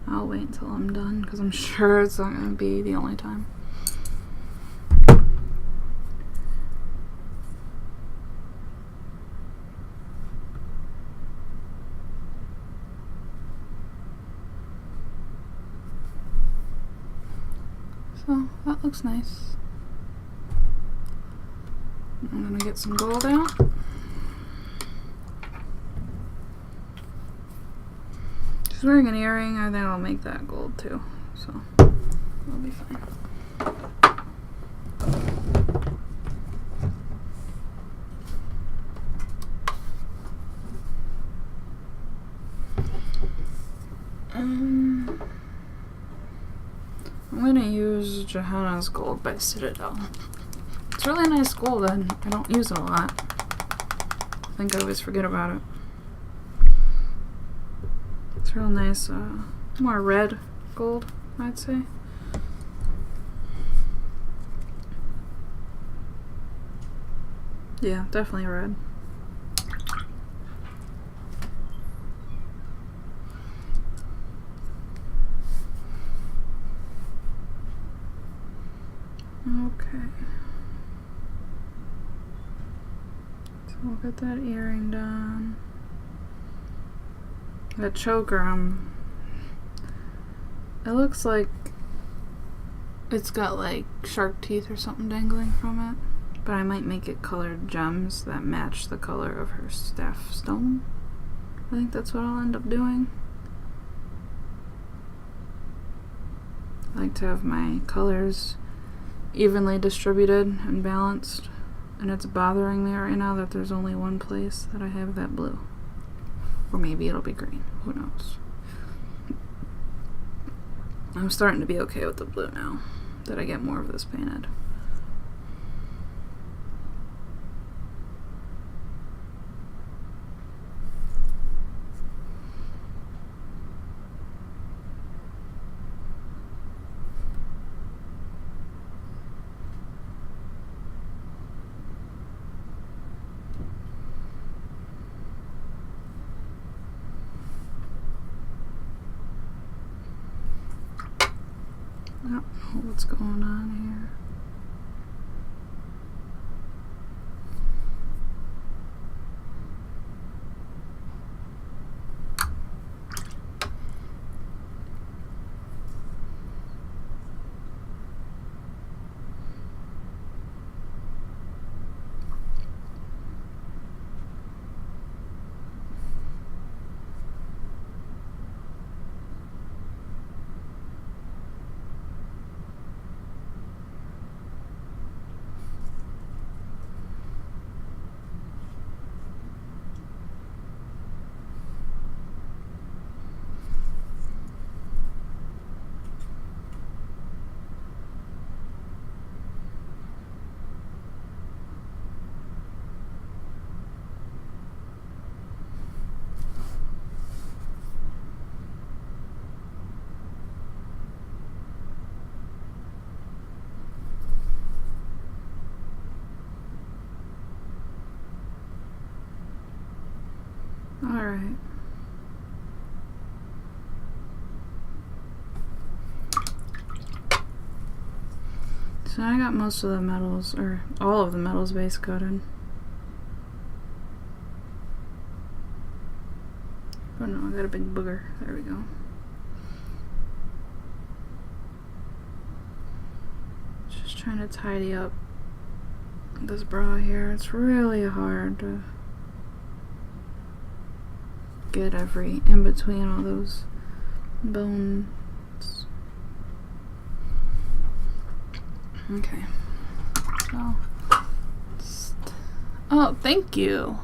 I'll wait until I'm done because I'm sure it's not gonna be the only time. So that looks nice. I'm gonna get some gold out. She's wearing an earring, I think I'll make that gold too, so I'll be fine. I'm gonna use Johanna's Gold by Citadel. It's really nice gold, and I don't use it a lot. I think I always forget about it. It's real nice, more red gold, I'd say. Yeah, definitely red. Okay. So we'll get that earring done. That choker, it looks like it's got like shark teeth or something dangling from it, but I might make it colored gems that match the color of her staff stone. I think that's what I'll end up doing. I like to have my colors evenly distributed and balanced, and it's bothering me right now that there's only one place that I have that blue. Or maybe it'll be green. Who knows? I'm starting to be okay with the blue now that I get more of this painted. I don't know what's going on here. Alright. So I got most of the metals, or all of the metals base coated. Oh no, I got a big booger. There we go. Just trying to tidy up this bra here. It's really hard to get every in between all those bones. Okay. So, oh, thank you.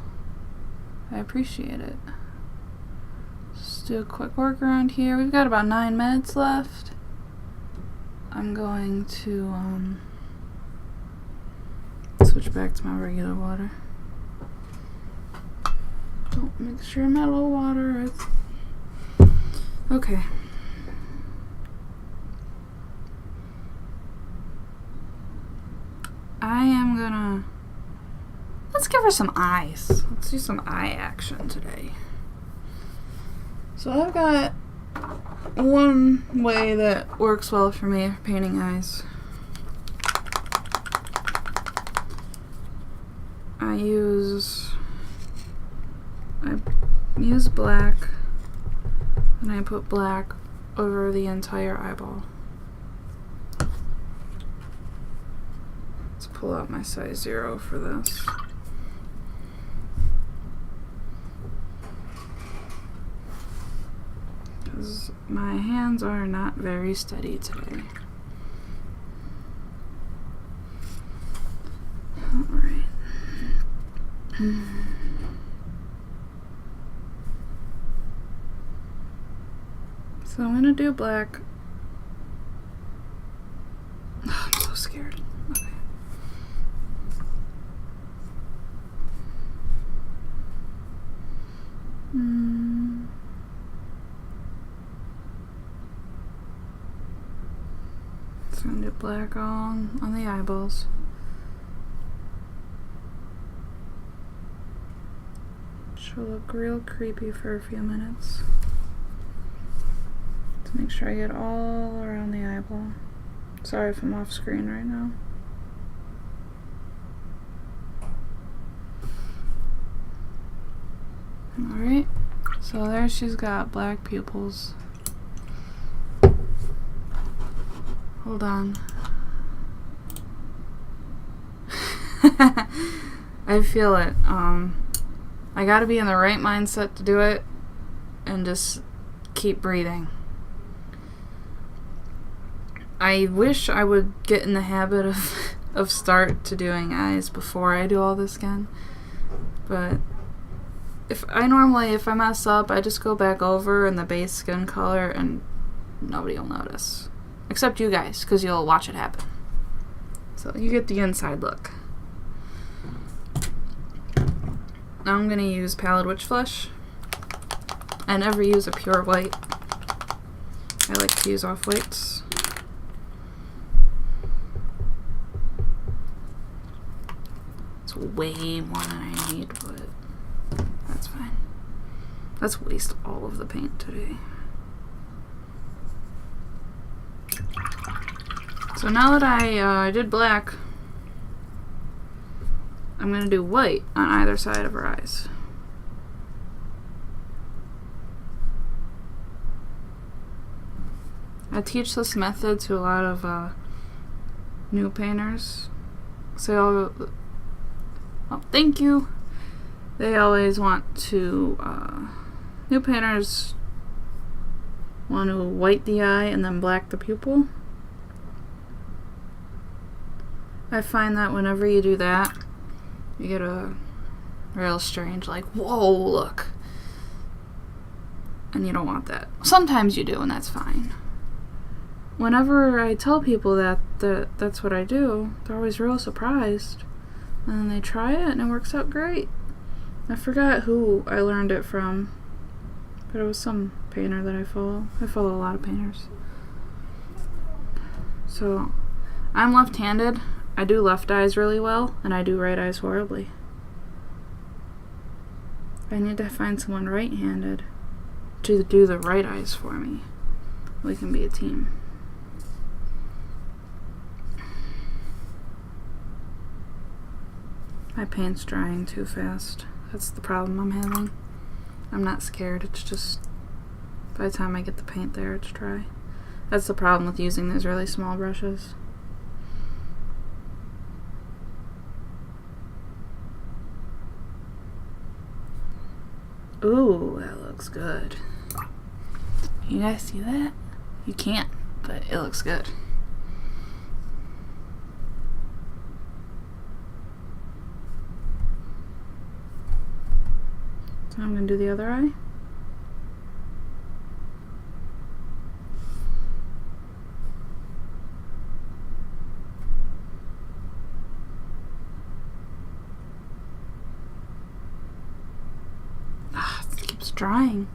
I appreciate it. Just do a quick work around here. We've got about 9 meds left. I'm going to switch back to my regular water. Don't mix your metal water. Okay. I am gonna... Let's give her some eyes. Let's do some eye action today. So I've got one way that works well for me for painting eyes. I use black, and I put black over the entire eyeball. Let's pull out my size 0 for this. Because my hands are not very steady today. Alright. So I'm gonna do black. Oh, I'm so scared. Okay. So I'm gonna do black on the eyeballs. She'll look real creepy for a few minutes. To make sure I get all around the eyeball. Sorry if I'm off screen right now. Alright, so there she's got black pupils. Hold on. I feel it. I gotta be in the right mindset to do it and just keep breathing. I wish I would get in the habit of start to doing eyes before I do all this again. But if I mess up, I just go back over in the base skin color and nobody will notice. Except you guys, because you'll watch it happen. So you get the inside look. Now I'm going to use Pallid Witch Flesh. I never use a pure white. I like to use off-whites. It's way more than I need, but that's fine. Let's waste all of the paint today. So now that I did black, I'm going to do white on either side of her eyes. I teach this method to a lot of new painters. So, oh, thank you. They always want to, new painters want to white the eye and then black the pupil. I find that whenever you do that, you get a real strange, like, whoa, look. And you don't want that. Sometimes you do, and that's fine. Whenever I tell people that's what I do, they're always real surprised. And then they try it, and it works out great. I forgot who I learned it from, but it was some painter that I follow. I follow a lot of painters. So, I'm left-handed. I do left eyes really well, and I do right eyes horribly. I need to find someone right-handed to do the right eyes for me. We can be a team. My paint's drying too fast. That's the problem I'm having. I'm not scared, it's just by the time I get the paint there, it's dry. That's the problem with using these really small brushes. Ooh, that looks good. You guys see that? You can't, but it looks good. So I'm going to do the other eye. It keeps drying.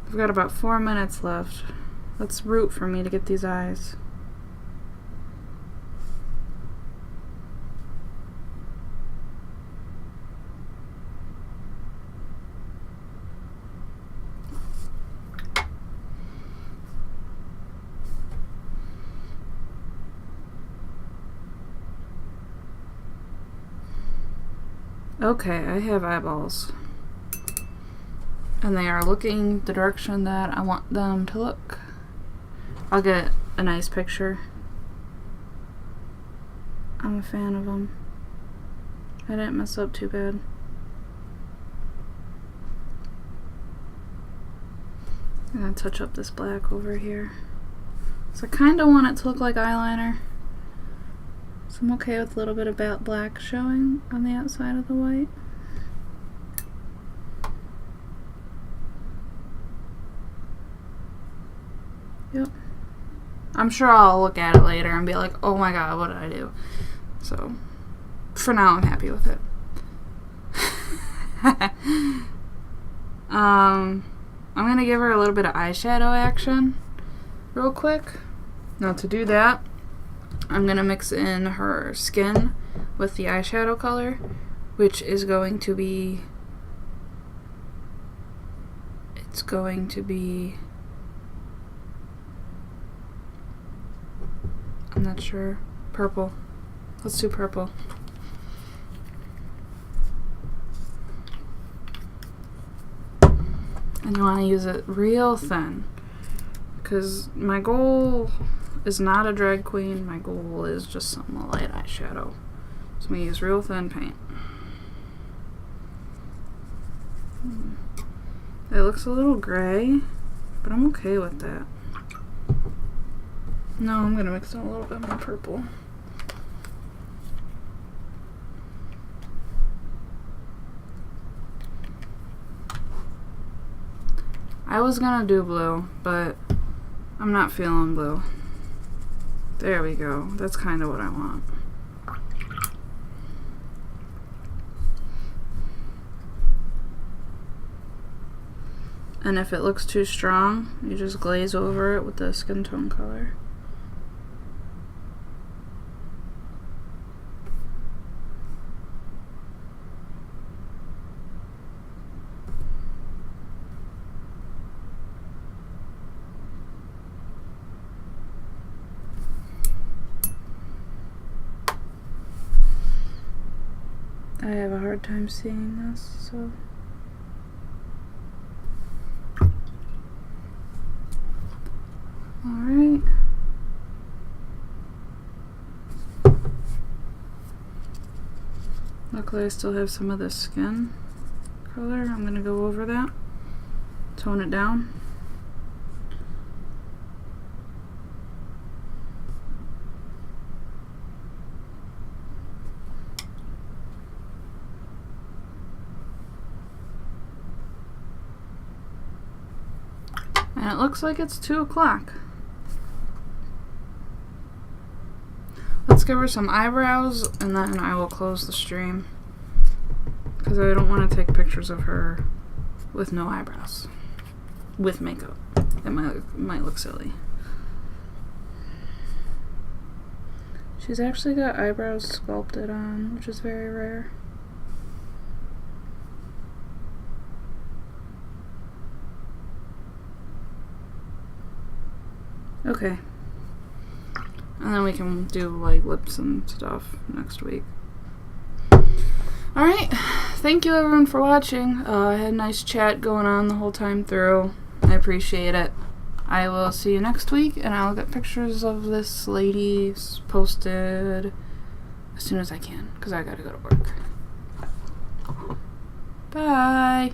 I've got about 4 minutes left. Let's root for me to get these eyes. Okay, I have eyeballs. And they are looking the direction that I want them to look. I'll get a nice picture. I'm a fan of them. I didn't mess up too bad. I'm gonna touch up this black over here. So I kind of want it to look like eyeliner. So I'm okay with a little bit of black showing on the outside of the white. Yep. I'm sure I'll look at it later and be like, oh my god, what did I do? So, for now, I'm happy with it. I'm gonna give her a little bit of eyeshadow action real quick. Now to do that, I'm gonna mix in her skin with the eyeshadow color, which is going to be, I'm not sure, purple. Let's do purple. And you want to use it real thin, because my goal is not a drag queen. My goal is just some light eyeshadow. So I'm going to use real thin paint. It looks a little gray, but I'm okay with that. No, I'm going to mix in a little bit more purple. I was gonna do blue, but I'm not feeling blue. There we go. That's kind of what I want. And if it looks too strong, you just glaze over it with the skin tone color. I have a hard time seeing this, so. Alright. Luckily I still have some of the skin color. I'm going to go over that. Tone it down. And it looks like it's 2 o'clock. Let's give her some eyebrows and then I will close the stream. Because I don't want to take pictures of her with no eyebrows. With makeup. It might look silly. She's actually got eyebrows sculpted on, which is very rare. Okay. And then we can do like lips and stuff next week. Alright. Thank you everyone for watching. I had a nice chat going on the whole time through. I appreciate it. I will see you next week and I'll get pictures of this lady posted as soon as I can because I gotta go to work. Bye.